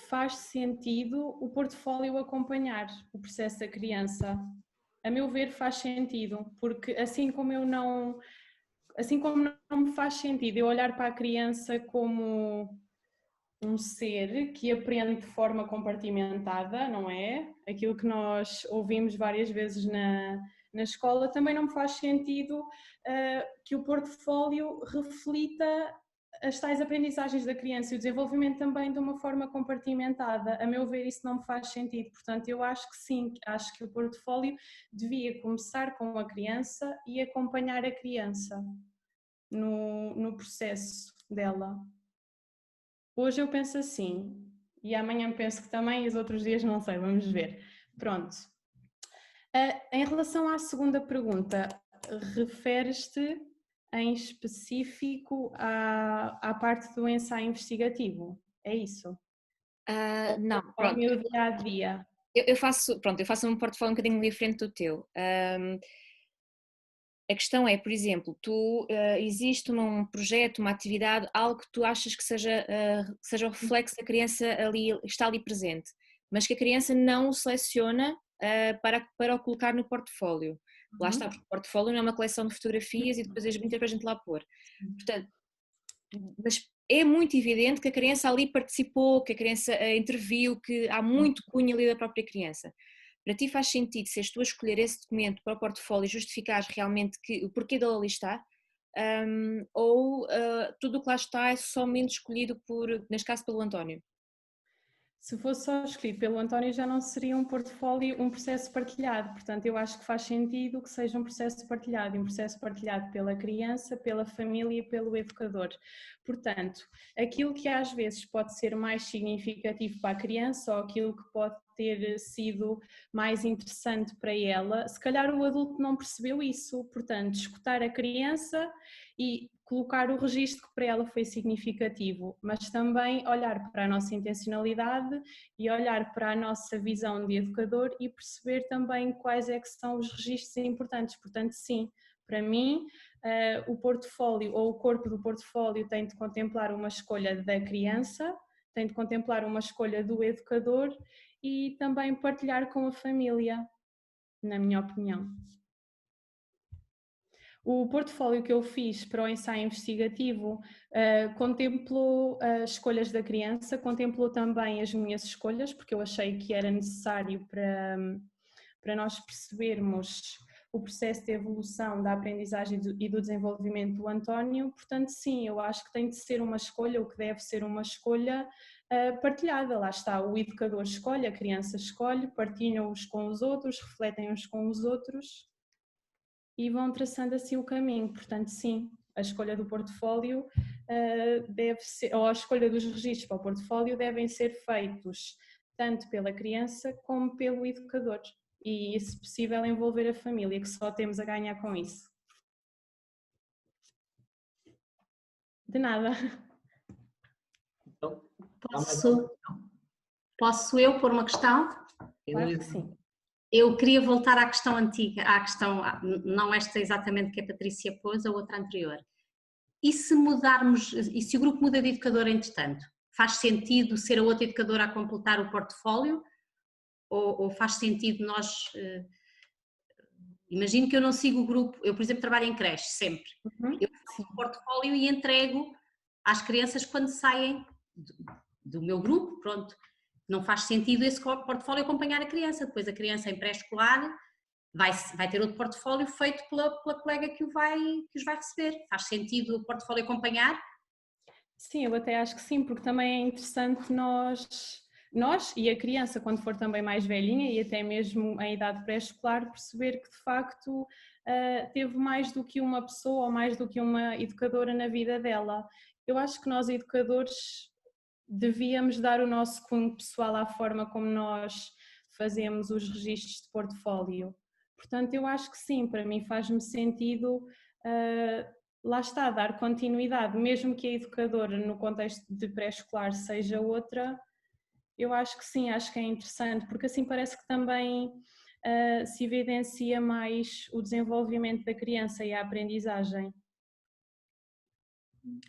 faz sentido o portfólio acompanhar o processo da criança. A meu ver faz sentido, porque assim como não me faz sentido eu olhar para a criança como um ser que aprende de forma compartimentada, não é? Aquilo que nós ouvimos várias vezes na escola, também não me faz sentido que o portfólio reflita as tais aprendizagens da criança e o desenvolvimento também de uma forma compartimentada. A meu ver, isso não me faz sentido. Portanto, eu acho que sim, acho que o portfólio devia começar com a criança e acompanhar a criança no processo dela. Hoje eu penso assim, e amanhã penso que também, e os outros dias não sei, vamos ver. Pronto. Em relação à segunda pergunta, referes-te em específico à parte do ensaio investigativo, é isso? Não, Ao pronto. meu dia a dia. Eu faço um portfólio um bocadinho diferente do teu. A questão é, por exemplo, existe um projeto, uma atividade, algo que tu achas que seja o reflexo da criança está ali presente, mas que a criança não o seleciona para o colocar no portfólio. Lá está, porque o portfólio não é uma coleção de fotografias e depois as bonitas para a gente lá pôr. Portanto, mas é muito evidente que a criança ali participou, que a criança interviu, que há muito cunho ali da própria criança. Para ti faz sentido, se és tu a escolher esse documento para o portfólio e justificares realmente o porquê dele ali está, ou tudo o que lá está é somente escolhido neste caso, pelo António? Se fosse só escrito pelo António já não seria um portfólio, um processo partilhado, portanto eu acho que faz sentido que seja um processo partilhado, e um processo partilhado pela criança, pela família e pelo educador. Portanto, aquilo que às vezes pode ser mais significativo para a criança ou aquilo que pode ter sido mais interessante para ela, se calhar o adulto não percebeu isso, portanto escutar a criança e colocar o registro que para ela foi significativo, mas também olhar para a nossa intencionalidade e olhar para a nossa visão de educador e perceber também quais é que são os registros importantes. Portanto, sim, para mim o portfólio ou o corpo do portfólio tem de contemplar uma escolha da criança, tem de contemplar uma escolha do educador e também partilhar com a família, na minha opinião. O portfólio que eu fiz para o ensaio investigativo contemplou as escolhas da criança, contemplou também as minhas escolhas, porque eu achei que era necessário para nós percebermos o processo de evolução da aprendizagem e do desenvolvimento do António. Portanto, sim, eu acho que tem de ser uma escolha, ou que deve ser uma escolha partilhada. Lá está, o educador escolhe, a criança escolhe, partilham uns com os outros, refletem uns com os outros e vão traçando assim o caminho. Portanto, sim, a escolha do portfólio deve ser, ou a escolha dos registros para o portfólio devem ser feitos tanto pela criança como pelo educador e, se possível, envolver a família, que só temos a ganhar com isso. De nada. Então, Posso eu pôr uma questão? Claro que sim. Eu queria voltar à questão antiga, à questão, não esta exatamente que a Patrícia pôs, a outra anterior. E se mudarmos, e se o grupo muda de educadora entretanto? Faz sentido ser a outra educadora a completar o portfólio? Ou faz sentido nós... Imagino que eu não sigo o grupo, eu por exemplo trabalho em creche sempre. Eu faço o portfólio e entrego às crianças quando saem do meu grupo, pronto. Não faz sentido esse portfólio acompanhar a criança, depois a criança em pré-escolar vai ter outro portfólio feito pela colega que os vai receber. Faz sentido o portfólio acompanhar? Sim, eu até acho que sim, porque também é interessante nós e a criança, quando for também mais velhinha e até mesmo em idade pré-escolar, perceber que de facto teve mais do que uma pessoa ou mais do que uma educadora na vida dela. Eu acho que nós educadores devíamos dar o nosso cunho pessoal à forma como nós fazemos os registros de portfólio. Portanto, eu acho que sim, para mim faz-me sentido, lá está, dar continuidade, mesmo que a educadora no contexto de pré-escolar seja outra, eu acho que sim, acho que é interessante, porque assim parece que também se evidencia mais o desenvolvimento da criança e a aprendizagem.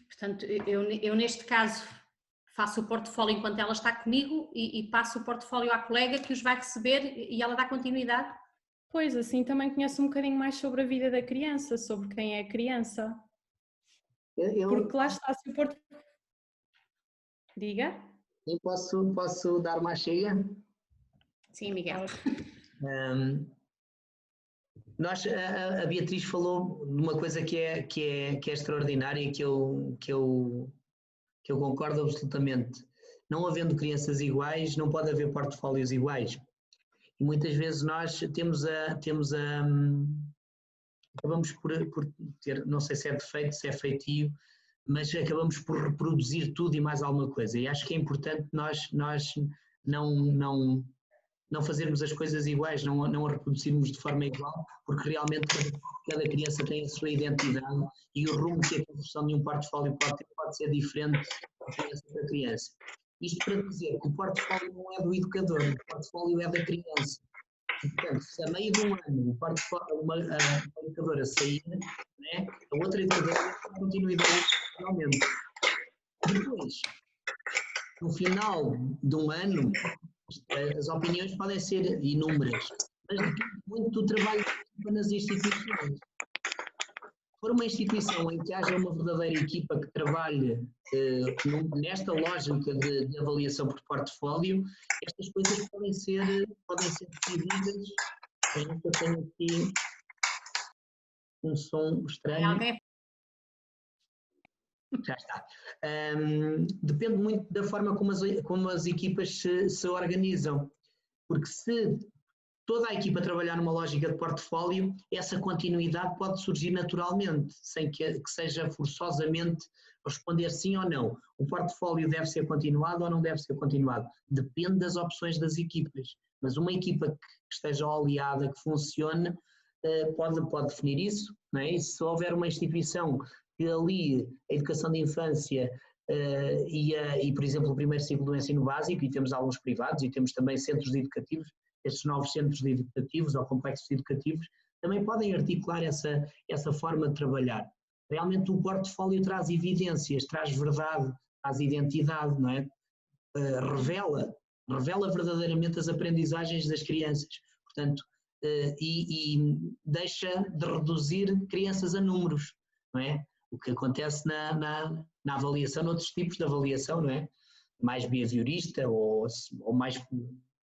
Portanto, eu neste caso faço o portfólio enquanto ela está comigo e passo o portfólio à colega que os vai receber e ela dá continuidade? Pois, assim também conheço um bocadinho mais sobre a vida da criança, sobre quem é a criança. Porque lá está, se o portfólio... Diga? Eu posso dar uma chega? Sim, Miguel. A Beatriz falou de uma coisa que é extraordinária e que eu concordo absolutamente. Não havendo crianças iguais, não pode haver portfólios iguais. E muitas vezes nós acabamos por ter, não sei se é defeito, se é feitio, mas acabamos por reproduzir tudo e mais alguma coisa. E acho que é importante nós não fazermos as coisas iguais, não a reproduzirmos de forma igual, porque realmente cada criança tem a sua identidade e o rumo que a construção de um portfólio pode ter pode ser diferente de criança para criança. Isto para dizer que o portfólio não é do educador, o portfólio é da criança. E, portanto, se a meio de um ano uma educadora sair, né, a outra educadora tem continuidade realmente. Depois, no final de um ano, as opiniões podem ser inúmeras, mas depende muito do trabalho nas instituições. Se for uma instituição em que haja uma verdadeira equipa que trabalhe nesta lógica de avaliação por portfólio, estas coisas podem ser decididas. Eu tenho aqui um som estranho. Já está. Depende muito da forma como as equipas se organizam, porque se toda a equipa trabalhar numa lógica de portfólio, essa continuidade pode surgir naturalmente, sem que seja forçosamente responder sim ou não. O portfólio deve ser continuado ou não deve ser continuado. Depende das opções das equipas, mas uma equipa que esteja oleada, que funcione, pode definir isso, não é? E se houver uma instituição que alie a educação de infância e, por exemplo, o primeiro ciclo do ensino básico, e temos alguns privados e temos também centros educativos, estes novos centros educativos ou complexos educativos, também podem articular essa forma de trabalhar. Realmente o portfólio traz evidências, traz verdade, traz identidade, não é? Revela verdadeiramente as aprendizagens das crianças, portanto, e deixa de reduzir crianças a números, não é? O que acontece na avaliação, noutros tipos de avaliação, não é? Mais behaviorista ou mais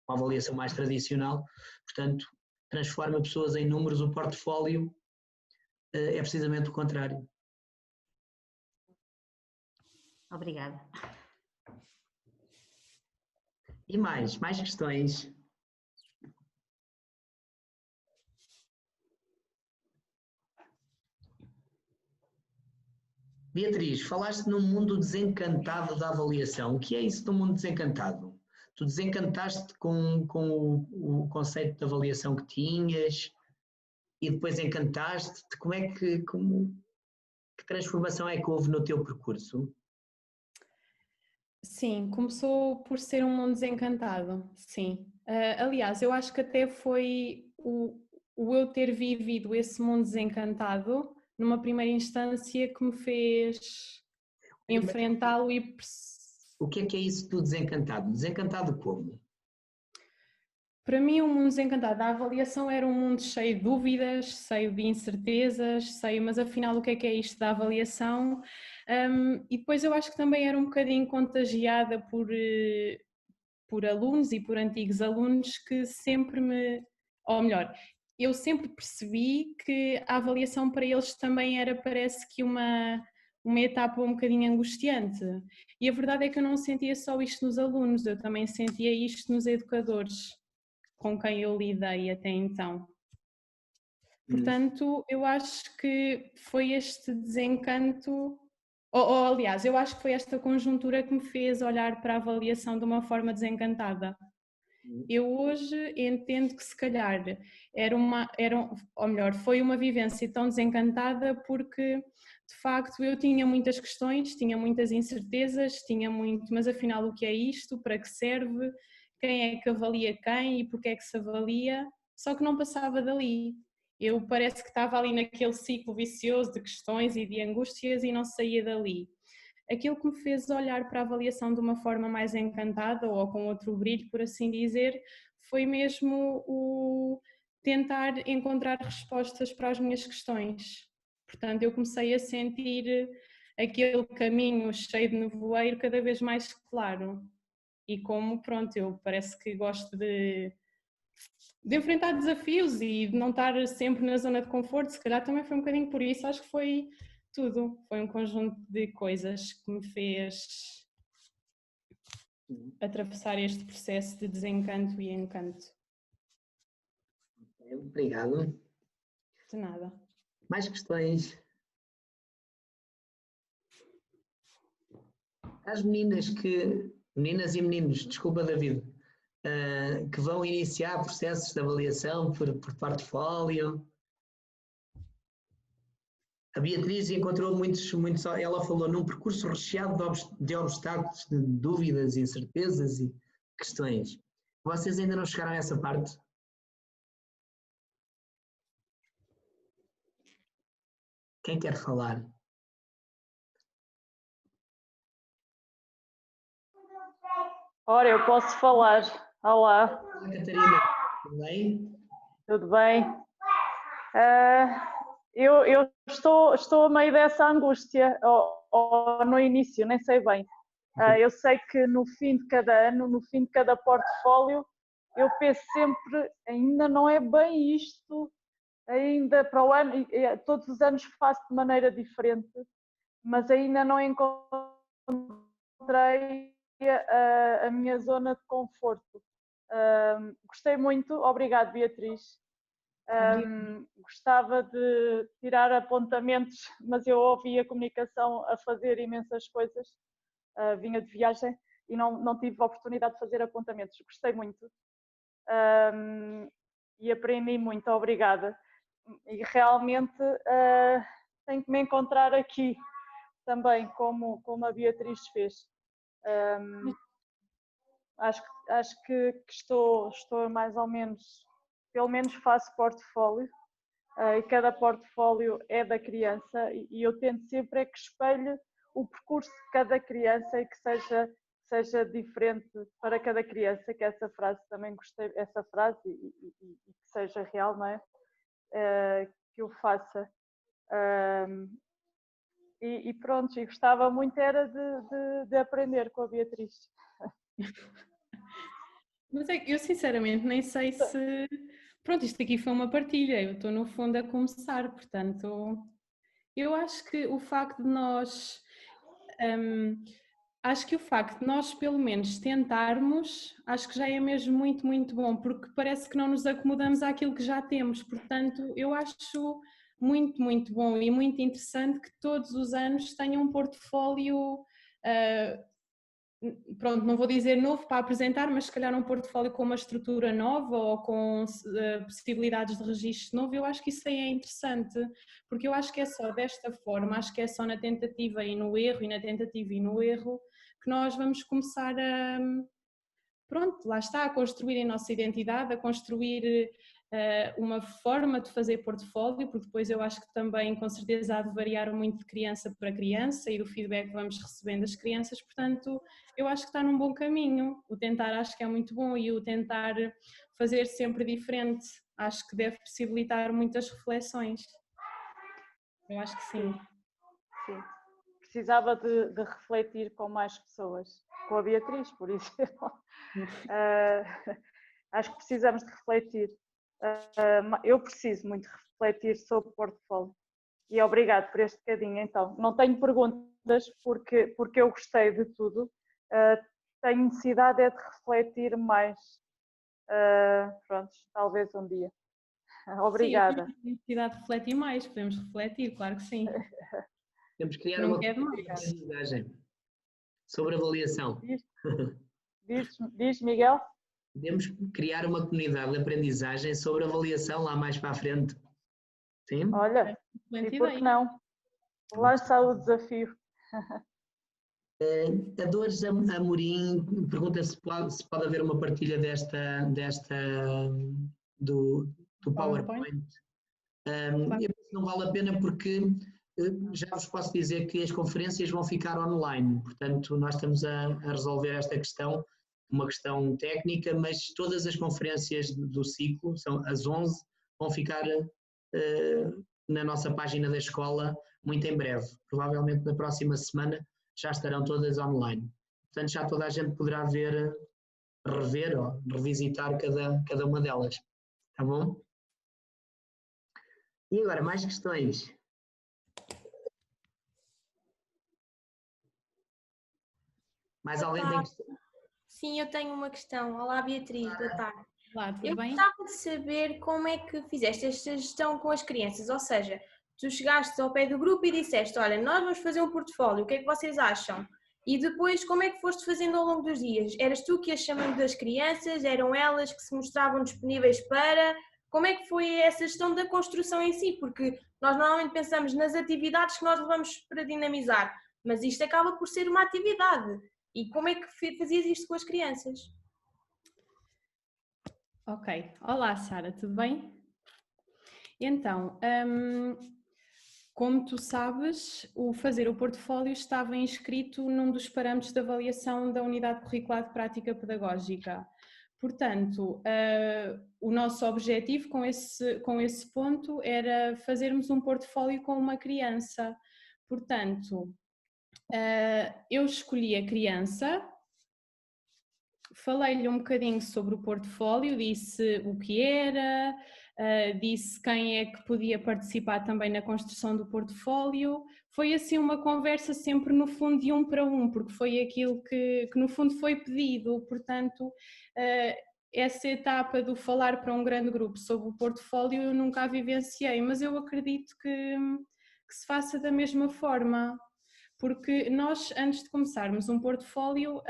uma avaliação mais tradicional, portanto, transforma pessoas em números, o portfólio é precisamente o contrário. Obrigada. E mais questões? Beatriz, falaste num mundo desencantado da avaliação. O que é isso de um mundo desencantado? Tu desencantaste com o conceito de avaliação que tinhas e depois encantaste-te? Que transformação é que houve no teu percurso? Sim, começou por ser um mundo desencantado, sim. Aliás, eu acho que até foi o eu ter vivido esse mundo desencantado, numa primeira instância, que me fez enfrentá-lo e... O que é isso do desencantado? Desencantado como? Para mim, o mundo desencantado, a avaliação era um mundo cheio de dúvidas, cheio de incertezas, cheio, mas afinal o que é isto da avaliação? E depois eu acho que também era um bocadinho contagiada por alunos e por antigos alunos que sempre ou melhor, eu sempre percebi que a avaliação para eles também era, parece que uma etapa um bocadinho angustiante. E a verdade é que eu não sentia só isto nos alunos, eu também sentia isto nos educadores com quem eu lidei até então. Portanto, eu acho que foi este desencanto, aliás, eu acho que foi esta conjuntura que me fez olhar para a avaliação de uma forma desencantada. Eu hoje entendo que se calhar foi uma vivência tão desencantada porque de facto eu tinha muitas questões, tinha muitas incertezas, mas afinal o que é isto, para que serve, quem é que avalia quem e porque é que se avalia, só que não passava dali. Eu parece que estava ali naquele ciclo vicioso de questões e de angústias e não saía dali. Aquilo que me fez olhar para a avaliação de uma forma mais encantada ou com outro brilho, por assim dizer, foi mesmo o tentar encontrar respostas para as minhas questões. Portanto, eu comecei a sentir aquele caminho cheio de nevoeiro cada vez mais claro. E como, pronto, eu parece que gosto de enfrentar desafios e de não estar sempre na zona de conforto, se calhar também foi um bocadinho por isso, acho que foi tudo, foi um conjunto de coisas que me fez atravessar este processo de desencanto e encanto. Obrigado. De nada. Mais questões? As meninas e meninos, desculpa David, que vão iniciar processos de avaliação por portfólio. A Beatriz encontrou muitos, ela falou num percurso recheado de obstáculos, de dúvidas, incertezas e questões. Vocês ainda não chegaram a essa parte? Quem quer falar? Ora, eu posso falar. Olá. Olá, Catarina. Tudo bem? Tudo bem? Eu estou a meio dessa angústia, ou no início, nem sei bem. Eu sei que no fim de cada ano, no fim de cada portfólio, eu penso sempre, ainda não é bem isto, ainda para o ano, todos os anos faço de maneira diferente, mas ainda não encontrei a minha zona de conforto. Gostei muito, obrigado Beatriz. Gostava de tirar apontamentos, mas eu ouvi a comunicação a fazer imensas coisas, vinha de viagem e não tive a oportunidade de fazer apontamentos. Gostei muito e aprendi muito, obrigada. E realmente tenho que me encontrar aqui também, como a Beatriz fez. Acho que estou mais ou menos, pelo menos faço portfólio, e cada portfólio é da criança e eu tento sempre que espelhe o percurso de cada criança e que seja diferente para cada criança, que essa frase também gostei, essa frase e que seja real, não é? Que eu faça. E pronto, e gostava muito era de aprender com a Beatriz. Mas é que eu sinceramente nem sei se... Pronto, isto aqui foi uma partilha, eu estou no fundo a começar, portanto... Eu acho que o facto de nós... acho que o facto de nós pelo menos tentarmos, acho que já é mesmo muito, muito bom, porque parece que não nos acomodamos àquilo que já temos, portanto eu acho muito, muito bom e muito interessante que todos os anos tenham um portfólio pronto, não vou dizer novo para apresentar, mas se calhar um portfólio com uma estrutura nova ou com possibilidades de registro novo, eu acho que isso aí é interessante, porque eu acho que é só desta forma, acho que é só na tentativa e no erro, e na tentativa e no erro, que nós vamos começar a, pronto, lá está, a construir a nossa identidade, a construir uma forma de fazer portfólio, porque depois eu acho que também com certeza há de variar muito de criança para criança e do feedback que vamos recebendo das crianças, portanto eu acho que está num bom caminho, o tentar acho que é muito bom e o tentar fazer sempre diferente, acho que deve possibilitar muitas reflexões, eu acho que sim. Sim. Precisava de refletir com mais pessoas, com a Beatriz, por exemplo. Acho que precisamos de refletir. Eu preciso muito refletir sobre o portfólio. E obrigado por este bocadinho, então. Não tenho perguntas, porque eu gostei de tudo. Tenho necessidade é de refletir mais. Pronto, talvez um dia. Obrigada. Sim, eu tenho necessidade de refletir mais, podemos refletir, claro que sim. Temos que criar Não uma quero mais. aprendizagem sobre avaliação. Diz, Miguel? Podemos criar uma comunidade de aprendizagem sobre avaliação lá mais para a frente. Sim? Olha, e por que não? Lá está o desafio. A Dores Amorim pergunta se pode haver uma partilha do PowerPoint. Eu penso que não vale a pena porque já vos posso dizer que as conferências vão ficar online, portanto nós estamos a resolver esta questão, uma questão técnica, mas todas as conferências do ciclo, são as 11, vão ficar na nossa página da escola muito em breve, provavelmente na próxima semana já estarão todas online. Portanto, já toda a gente poderá rever ou revisitar cada uma delas. Tá bom? E agora, mais questões? Mais alguém tem questão? Sim, eu tenho uma questão. Olá, Beatriz, boa tarde. Olá, tudo eu bem? gostava de saber como é que fizeste esta gestão com as crianças, ou seja, tu chegaste ao pé do grupo e disseste, olha, nós vamos fazer um portfólio, o que é que vocês acham? E depois, como é que foste fazendo ao longo dos dias? Eras tu que ias chamando das crianças? Eram elas que se mostravam disponíveis para? Como é que foi essa gestão da construção em si? Porque nós normalmente pensamos nas atividades que nós levamos para dinamizar, mas isto acaba por ser uma atividade. E como é que fazias isto com as crianças? Ok. Olá, Sara, tudo bem? Então, como tu sabes, o fazer o portfólio estava inscrito num dos parâmetros de avaliação da Unidade Curricular de Prática Pedagógica. Portanto, o nosso objetivo com esse ponto era fazermos um portfólio com uma criança. Portanto, eu escolhi a criança, falei-lhe um bocadinho sobre o portfólio, disse o que era, disse quem é que podia participar também na construção do portfólio. Foi assim uma conversa sempre no fundo de um para um, porque foi aquilo que no fundo foi pedido, portanto essa etapa do falar para um grande grupo sobre o portfólio eu nunca a vivenciei, mas eu acredito que se faça da mesma forma, porque nós antes de começarmos um portfólio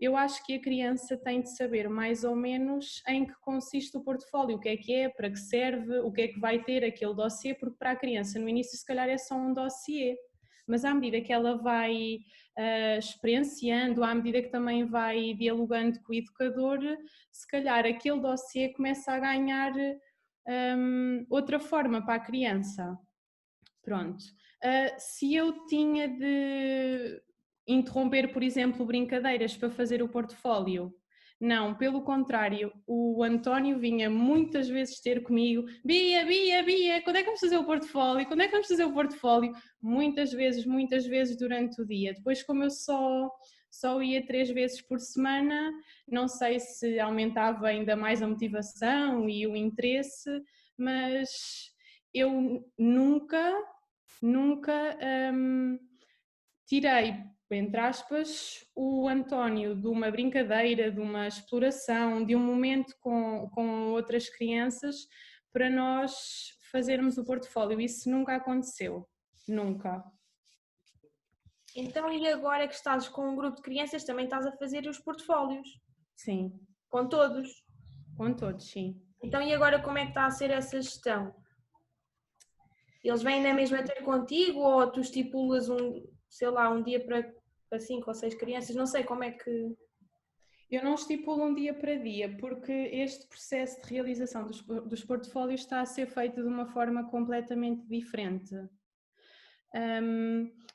eu acho que a criança tem de saber mais ou menos em que consiste o portfólio, o que é, para que serve, o que é que vai ter aquele dossiê, porque para a criança no início se calhar é só um dossiê, mas à medida que ela vai experienciando, à medida que também vai dialogando com o educador, se calhar aquele dossiê começa a ganhar outra forma para a criança. Pronto. Se eu tinha de interromper, por exemplo, brincadeiras para fazer o portfólio, não, pelo contrário, o António vinha muitas vezes ter comigo, Bia, quando é que vamos fazer o portfólio? Quando é que vamos fazer o portfólio? Muitas vezes durante o dia. Depois, como eu só ia 3 vezes por semana, não sei se aumentava ainda mais a motivação e o interesse, mas eu nunca tirei, entre aspas, o António de uma brincadeira, de uma exploração, de um momento com outras crianças para nós fazermos o portfólio. Isso nunca aconteceu, nunca. Então, e agora que estás com um grupo de crianças, também estás a fazer os portfólios? Sim. Com todos? Com todos, sim. Então, e agora como é que está a ser essa gestão? Eles vêm na mesma ter contigo ou tu estipulas um dia para 5 ou 6 crianças? Não sei como é que... Eu não estipulo um dia para dia, porque este processo de realização dos portfólios está a ser feito de uma forma completamente diferente.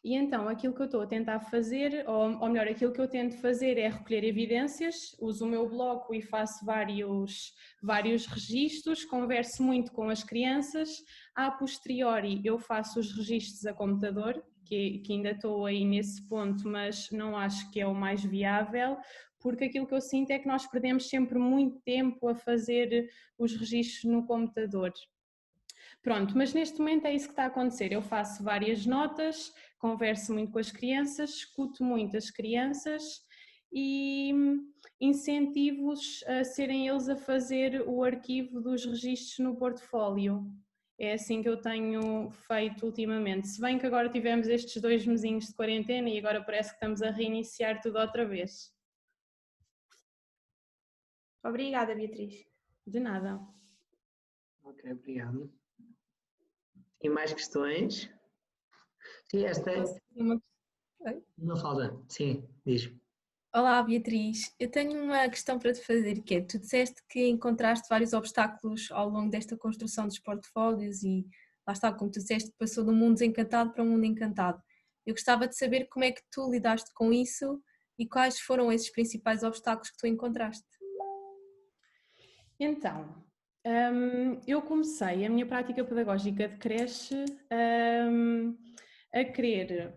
E então aquilo que eu estou a tentar fazer, ou melhor, aquilo que eu tento fazer é recolher evidências, uso o meu bloco e faço vários registros, converso muito com as crianças, a posteriori eu faço os registros a computador, que ainda estou aí nesse ponto, mas não acho que é o mais viável, porque aquilo que eu sinto é que nós perdemos sempre muito tempo a fazer os registros no computador. Pronto, mas neste momento é isso que está a acontecer. Eu faço várias notas, converso muito com as crianças, escuto muito as crianças e incentivo-os a serem eles a fazer o arquivo dos registros no portfólio. É assim que eu tenho feito ultimamente. Se bem que agora tivemos estes 2 mesinhos de quarentena e agora parece que estamos a reiniciar tudo outra vez. Obrigada, Beatriz. De nada. Ok, obrigado. E mais questões? Sim, esta é uma falda. Sim, diz. Olá, Beatriz. Eu tenho uma questão para te fazer, que é, tu disseste que encontraste vários obstáculos ao longo desta construção dos portfólios e lá está, como tu disseste, passou de um mundo desencantado para um mundo encantado. Eu gostava de saber como é que tu lidaste com isso e quais foram esses principais obstáculos que tu encontraste. Então, eu comecei a minha prática pedagógica de creche a querer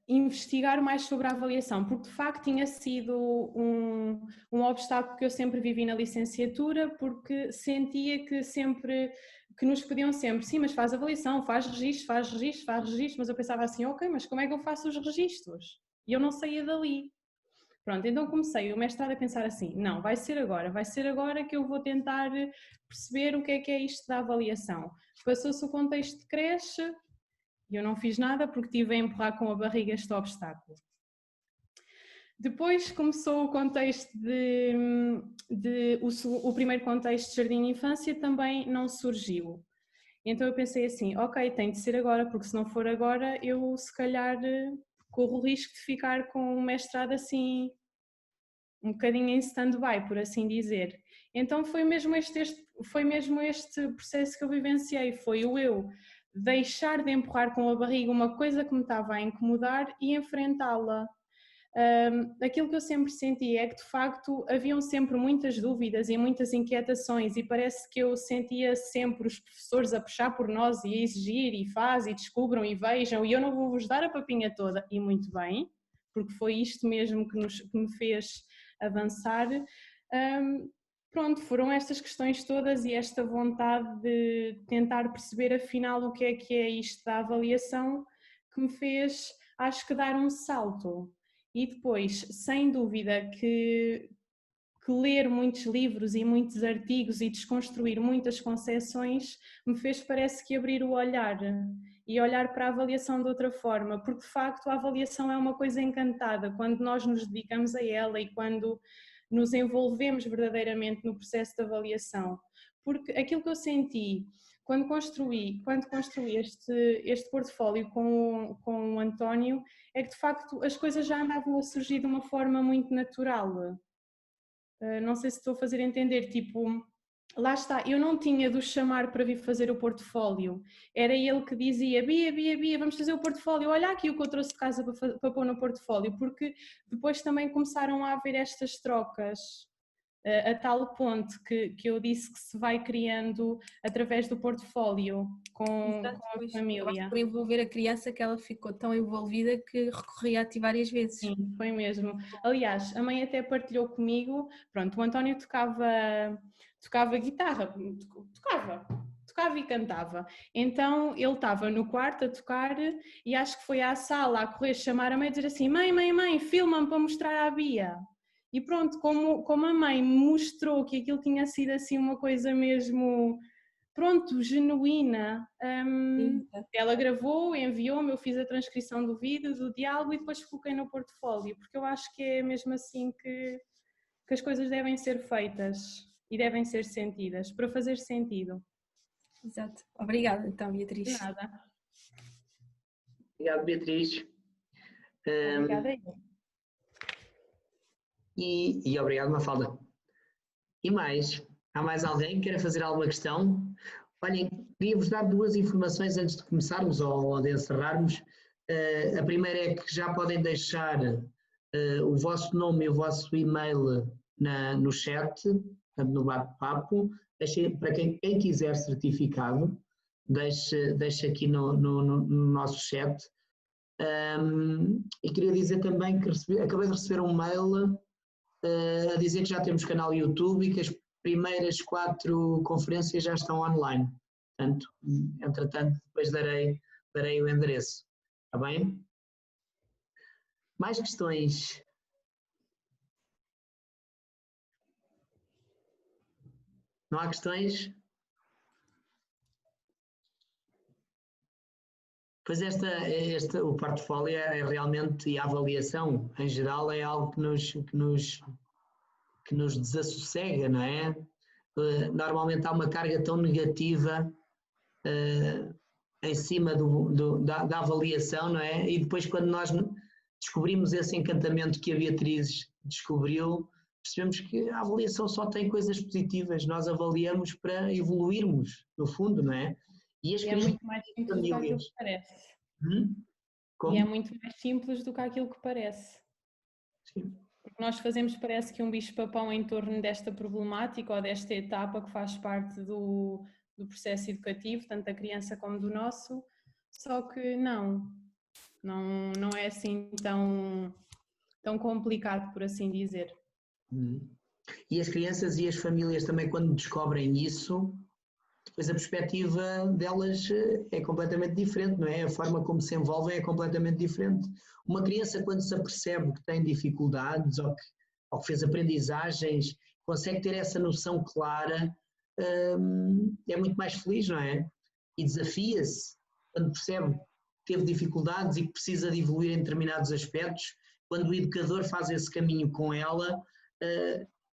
investigar mais sobre a avaliação, porque de facto tinha sido um obstáculo que eu sempre vivi na licenciatura, porque sentia que nos pediam sempre, sim, mas faz avaliação, faz registro, mas eu pensava assim, ok, mas como é que eu faço os registros? E eu não saía dali. Pronto, então comecei o mestrado a pensar assim, não, vai ser agora que eu vou tentar perceber o que é isto da avaliação. Passou-se o contexto de creche e eu não fiz nada porque tive a empurrar com a barriga este obstáculo. Depois começou o contexto o primeiro contexto de jardim de infância também não surgiu. Então eu pensei assim, ok, tem de ser agora, porque se não for agora eu se calhar corro o risco de ficar com o mestrado assim um bocadinho em stand-by, por assim dizer. Então foi mesmo este processo que eu vivenciei, foi o eu deixar de empurrar com a barriga uma coisa que me estava a incomodar e enfrentá-la. Aquilo que eu sempre senti é que de facto haviam sempre muitas dúvidas e muitas inquietações e parece que eu sentia sempre os professores a puxar por nós e a exigir e faz e descubram e vejam e eu não vou vos dar a papinha toda, e muito bem, porque foi isto mesmo que me fez avançar. Pronto, foram estas questões todas e esta vontade de tentar perceber afinal o que é isto da avaliação que me fez, acho que, dar um salto. E depois, sem dúvida que ler muitos livros e muitos artigos e desconstruir muitas concepções me fez, parece que, abrir o olhar e olhar para a avaliação de outra forma, porque de facto a avaliação é uma coisa encantada quando nós nos dedicamos a ela e quando nos envolvemos verdadeiramente no processo de avaliação. Porque aquilo que eu senti quando construí este portfólio com o António é que de facto as coisas já andavam a surgir de uma forma muito natural. Não sei se estou a fazer entender, tipo, lá está, eu não tinha de o chamar para vir fazer o portfólio, era ele que dizia, Bia, vamos fazer o portfólio, olha aqui o que eu trouxe de casa para pôr no portfólio, porque depois também começaram a haver estas trocas, a tal ponto que eu disse que se vai criando através do portfólio com a família. Por envolver a criança que ela ficou tão envolvida que recorria a ti várias vezes. Sim, foi mesmo. Aliás, a mãe até partilhou comigo, pronto, o António tocava guitarra, tocava e cantava. Então ele estava no quarto a tocar e acho que foi à sala a correr chamar a mãe e dizer assim, mãe, filma-me para mostrar à Bia. E pronto, como a mãe mostrou que aquilo tinha sido assim uma coisa mesmo pronto, genuína. Ela gravou, enviou-me, eu fiz a transcrição do vídeo, do diálogo e depois coloquei no portfólio, porque eu acho que é mesmo assim que as coisas devem ser feitas e devem ser sentidas, para fazer sentido. Exato. Obrigada, então, Beatriz. De nada. Obrigado, Beatriz. Obrigada aí. E obrigado, Mafalda. E mais? Há mais alguém que queira fazer alguma questão? Olhem, queria-vos dar 2 informações antes de começarmos ou de encerrarmos. A primeira é que já podem deixar o vosso nome e o vosso e-mail no chat, no bate-papo. Para quem quiser certificado, deixe aqui no nosso chat. E queria dizer também que acabei de receber um mail a dizer que já temos canal YouTube e que as primeiras 4 conferências já estão online. Portanto, entretanto, depois darei o endereço. Está bem? Mais questões? Não há questões? Pois o portfólio é realmente, e a avaliação em geral é algo que nos desassossega, não é? Normalmente há uma carga tão negativa em cima da avaliação, não é? E depois quando nós descobrimos esse encantamento que a Beatriz descobriu, percebemos que a avaliação só tem coisas positivas, nós avaliamos para evoluirmos, no fundo, não é? E é muito mais simples do que aquilo que parece. Como? E é muito mais simples do que aquilo que parece. Sim. Porque nós fazemos, parece que um bicho-papão em torno desta problemática ou desta etapa que faz parte do processo educativo, tanto da criança como do nosso, só que não é assim tão complicado, por assim dizer. E as crianças e as famílias também, quando descobrem isso, depois a perspectiva delas é completamente diferente, não é? A forma como se envolvem é completamente diferente. Uma criança, quando se apercebe que tem dificuldades ou que fez aprendizagens, consegue ter essa noção clara, é muito mais feliz, não é? E desafia-se quando percebe que teve dificuldades e que precisa de evoluir em determinados aspectos. Quando o educador faz esse caminho com ela,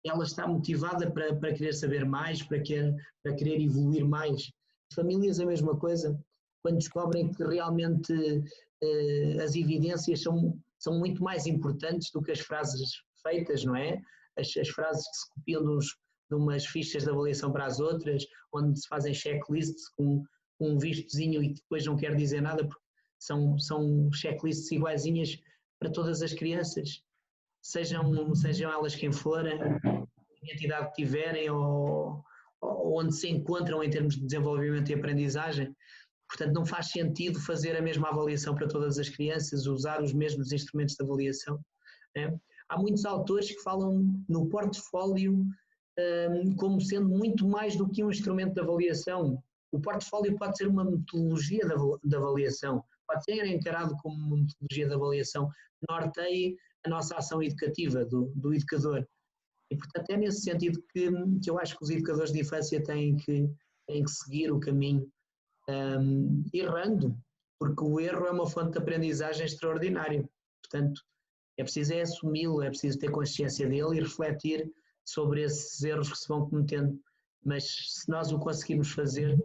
ela está motivada para querer saber mais, para querer evoluir mais. As famílias a mesma coisa, quando descobrem que realmente as evidências são muito mais importantes do que as frases feitas, não é? As frases que se copiam de umas fichas de avaliação para as outras, onde se fazem checklists com um vistozinho e depois não quer dizer nada, porque são checklists iguaizinhas para todas as crianças. Sejam elas quem forem, a entidade que tiverem ou onde se encontram em termos de desenvolvimento e aprendizagem. Portanto, não faz sentido fazer a mesma avaliação para todas as crianças, usar os mesmos instrumentos de avaliação. Né? Há muitos autores que falam no portfólio como sendo muito mais do que um instrumento de avaliação. O portfólio pode ser uma metodologia de avaliação, pode ser encarado como uma metodologia de avaliação que norteie a nossa ação educativa, do educador. E, portanto, é nesse sentido que eu acho que os educadores de infância têm que seguir o caminho, errando, porque o erro é uma fonte de aprendizagem extraordinária. Portanto, é preciso assumi-lo, é preciso ter consciência dele e refletir sobre esses erros que se vão cometendo. Mas se nós o conseguirmos fazer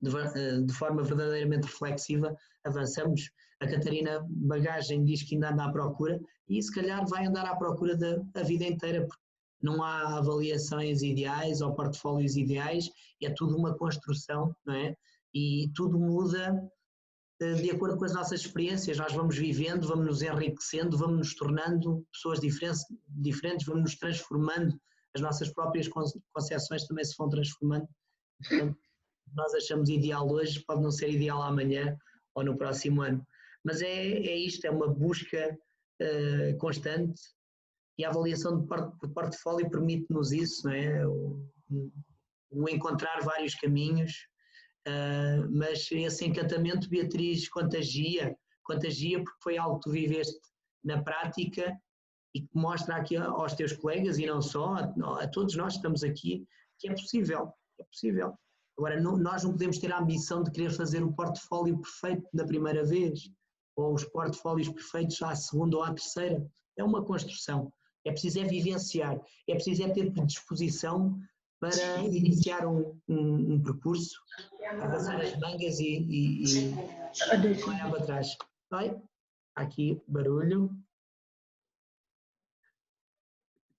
de forma verdadeiramente reflexiva, avançamos. A Catarina Bagagem diz que ainda anda à procura e se calhar vai andar à procura a vida inteira, porque não há avaliações ideais ou portfólios ideais, é tudo uma construção, não é? E tudo muda de acordo com as nossas experiências, nós vamos vivendo, vamos nos enriquecendo, vamos nos tornando pessoas diferentes, vamos nos transformando, as nossas próprias concepções também se vão transformando. Portanto, nós achamos ideal hoje, pode não ser ideal amanhã ou no próximo ano. Mas é isto, é uma busca constante e a avaliação de portfólio permite-nos isso, não é? O encontrar vários caminhos, mas esse encantamento, Beatriz, contagia porque foi algo que tu viveste na prática e que mostra aqui aos teus colegas e não só, a todos nós que estamos aqui, que é possível. Agora, nós não podemos ter a ambição de querer fazer o portfólio perfeito da primeira vez, ou os portfólios perfeitos à segunda ou à terceira. É uma construção. É preciso é vivenciar, é preciso é ter predisposição para iniciar um percurso, avançar as mangas e não olhar para trás. Oi? Aqui, barulho.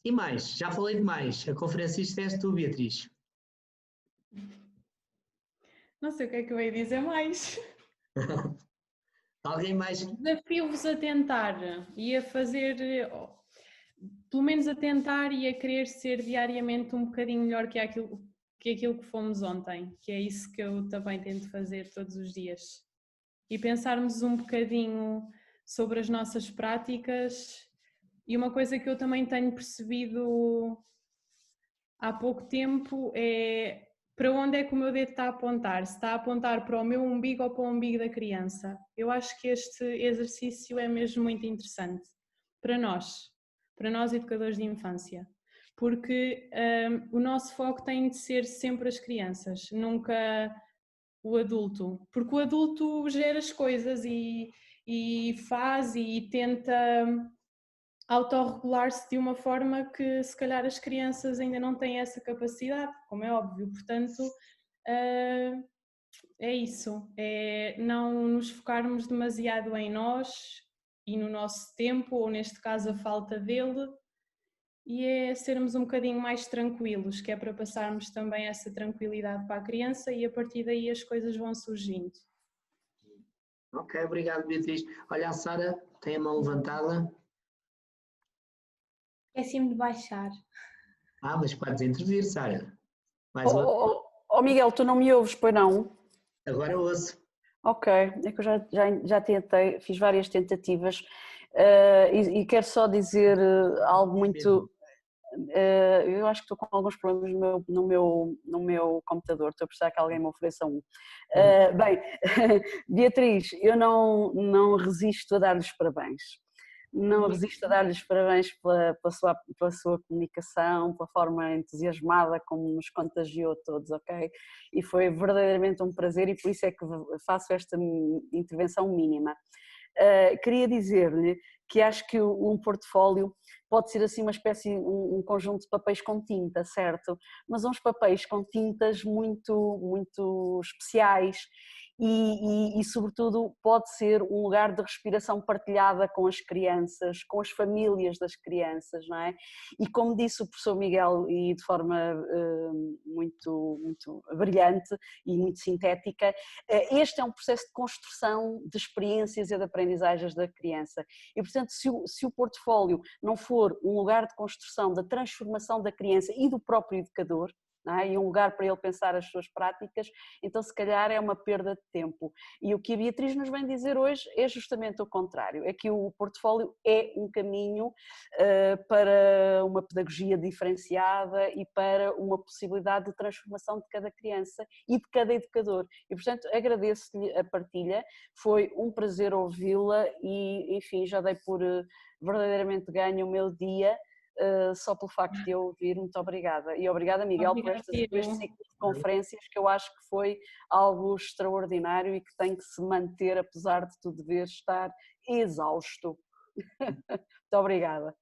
E mais, já falei demais. A conferencista és tu, Beatriz. Não sei o que é que eu ia dizer mais. Alguém mais? Desafio-vos a tentar e a fazer, pelo menos a tentar e a querer ser diariamente um bocadinho melhor que aquilo que fomos ontem, que é isso que eu também tento fazer todos os dias. E pensarmos um bocadinho sobre as nossas práticas. E uma coisa que eu também tenho percebido há pouco tempo é para onde é que o meu dedo está a apontar, se está a apontar para o meu umbigo ou para o umbigo da criança. Eu acho que este exercício é mesmo muito interessante para nós educadores de infância, porque o nosso foco tem de ser sempre as crianças, nunca o adulto, porque o adulto gera as coisas e faz e tenta autorregular-se de uma forma que se calhar as crianças ainda não têm essa capacidade, como é óbvio, portanto é isso, é não nos focarmos demasiado em nós e no nosso tempo, ou neste caso a falta dele, e é sermos um bocadinho mais tranquilos, que é para passarmos também essa tranquilidade para a criança e a partir daí as coisas vão surgindo. Ok, obrigado, Beatriz. Olha, a Sara tem a mão levantada. Esqueci-me de baixar. Mas podes intervir, Sara. Miguel, tu não me ouves, pois não? Agora ouço. Ok, é que eu já tentei, fiz várias tentativas e quero só dizer algo muito... eu acho que estou com alguns problemas no meu computador, estou a precisar que alguém me ofereça um. Bem, Beatriz, eu não resisto a dar-lhes parabéns. Não resisto a dar-lhes parabéns pela sua comunicação, pela forma entusiasmada como nos contagiou todos, ok? E foi verdadeiramente um prazer e por isso é que faço esta intervenção mínima. Queria dizer-lhe que acho que um portfólio pode ser assim uma espécie, um conjunto de papéis com tinta, certo? Mas uns papéis com tintas muito, muito especiais e sobretudo pode ser um lugar de respiração partilhada com as crianças, com as famílias das crianças, não é? E como disse o professor Miguel e de forma muito, muito brilhante e muito sintética, este é um processo de construção de experiências e de aprendizagens da criança e portanto se o portfólio não for um lugar de construção da transformação da criança e do próprio educador, não é? E um lugar para ele pensar as suas práticas, então se calhar é uma perda de tempo. E o que a Beatriz nos vem dizer hoje é justamente o contrário, é que o portfólio é um caminho para uma pedagogia diferenciada e para uma possibilidade de transformação de cada criança e de cada educador. E portanto agradeço-lhe a partilha, foi um prazer ouvi-la e enfim já dei por verdadeiramente ganho o meu dia. Só pelo facto de eu ouvir, muito obrigada. E obrigada, Miguel, por este ciclo de conferências que eu acho que foi algo extraordinário e que tem que se manter, apesar de tu deveres estar exausto. Muito obrigada.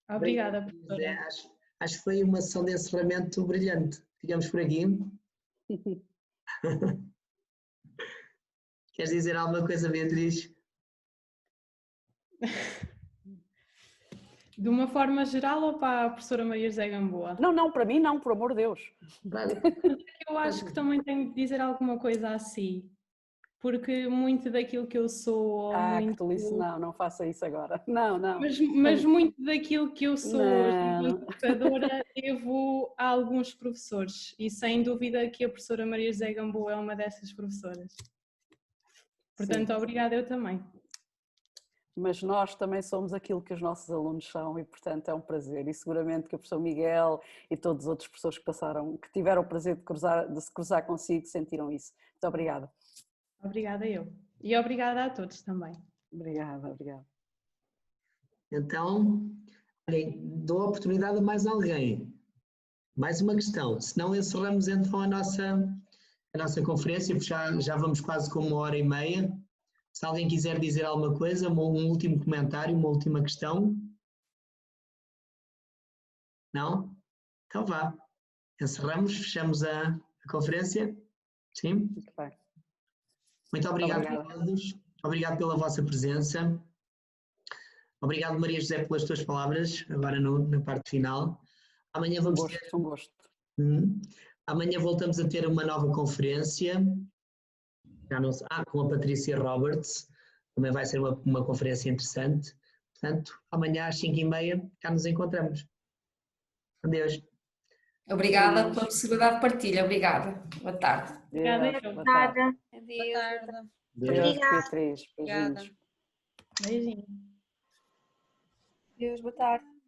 Obrigada, professora. Acho que foi uma sessão de encerramento brilhante. Ficamos por aqui. Queres dizer alguma coisa, Beatriz? De uma forma geral ou para a professora Maria José Gamboa? Não, para mim não, por amor de Deus. Eu acho que também tenho de dizer alguma coisa a si, porque muito daquilo que eu sou... que tolice, não faça isso agora. Não. Mas muito daquilo que eu sou educadora devo a alguns professores e sem dúvida que a professora Maria José Gamboa é uma dessas professoras. Portanto, sim. Obrigada eu também. Mas nós também somos aquilo que os nossos alunos são e, portanto, é um prazer. E seguramente que o professor Miguel e todos os outros professores que tiveram o prazer de se cruzar consigo, sentiram isso. Muito obrigada. Obrigada eu. E obrigada a todos também. Obrigada. Então, dou a oportunidade a mais alguém. Mais uma questão. Se não encerramos então a nossa a nossa conferência, porque já vamos quase com 1h30. Se alguém quiser dizer alguma coisa, um último comentário, uma última questão. Não? Então vá. Encerramos, fechamos a conferência. Sim? Muito bem. Muito obrigado a todos. Obrigado pela vossa presença. Obrigado, Maria José, pelas tuas palavras, agora na parte final. Amanhã vamos ter... Um gosto. Amanhã voltamos a ter uma nova conferência. Já não sei, com a Patrícia Roberts. Também vai ser uma conferência interessante. Portanto, amanhã às 5h30 cá nos encontramos. Adeus. Obrigada pela possibilidade de partilha. Obrigada. Boa tarde. Obrigada. Boa tarde. Adeus. Beatriz. Obrigada. Beijinhos. Beijinho. Deus, boa tarde.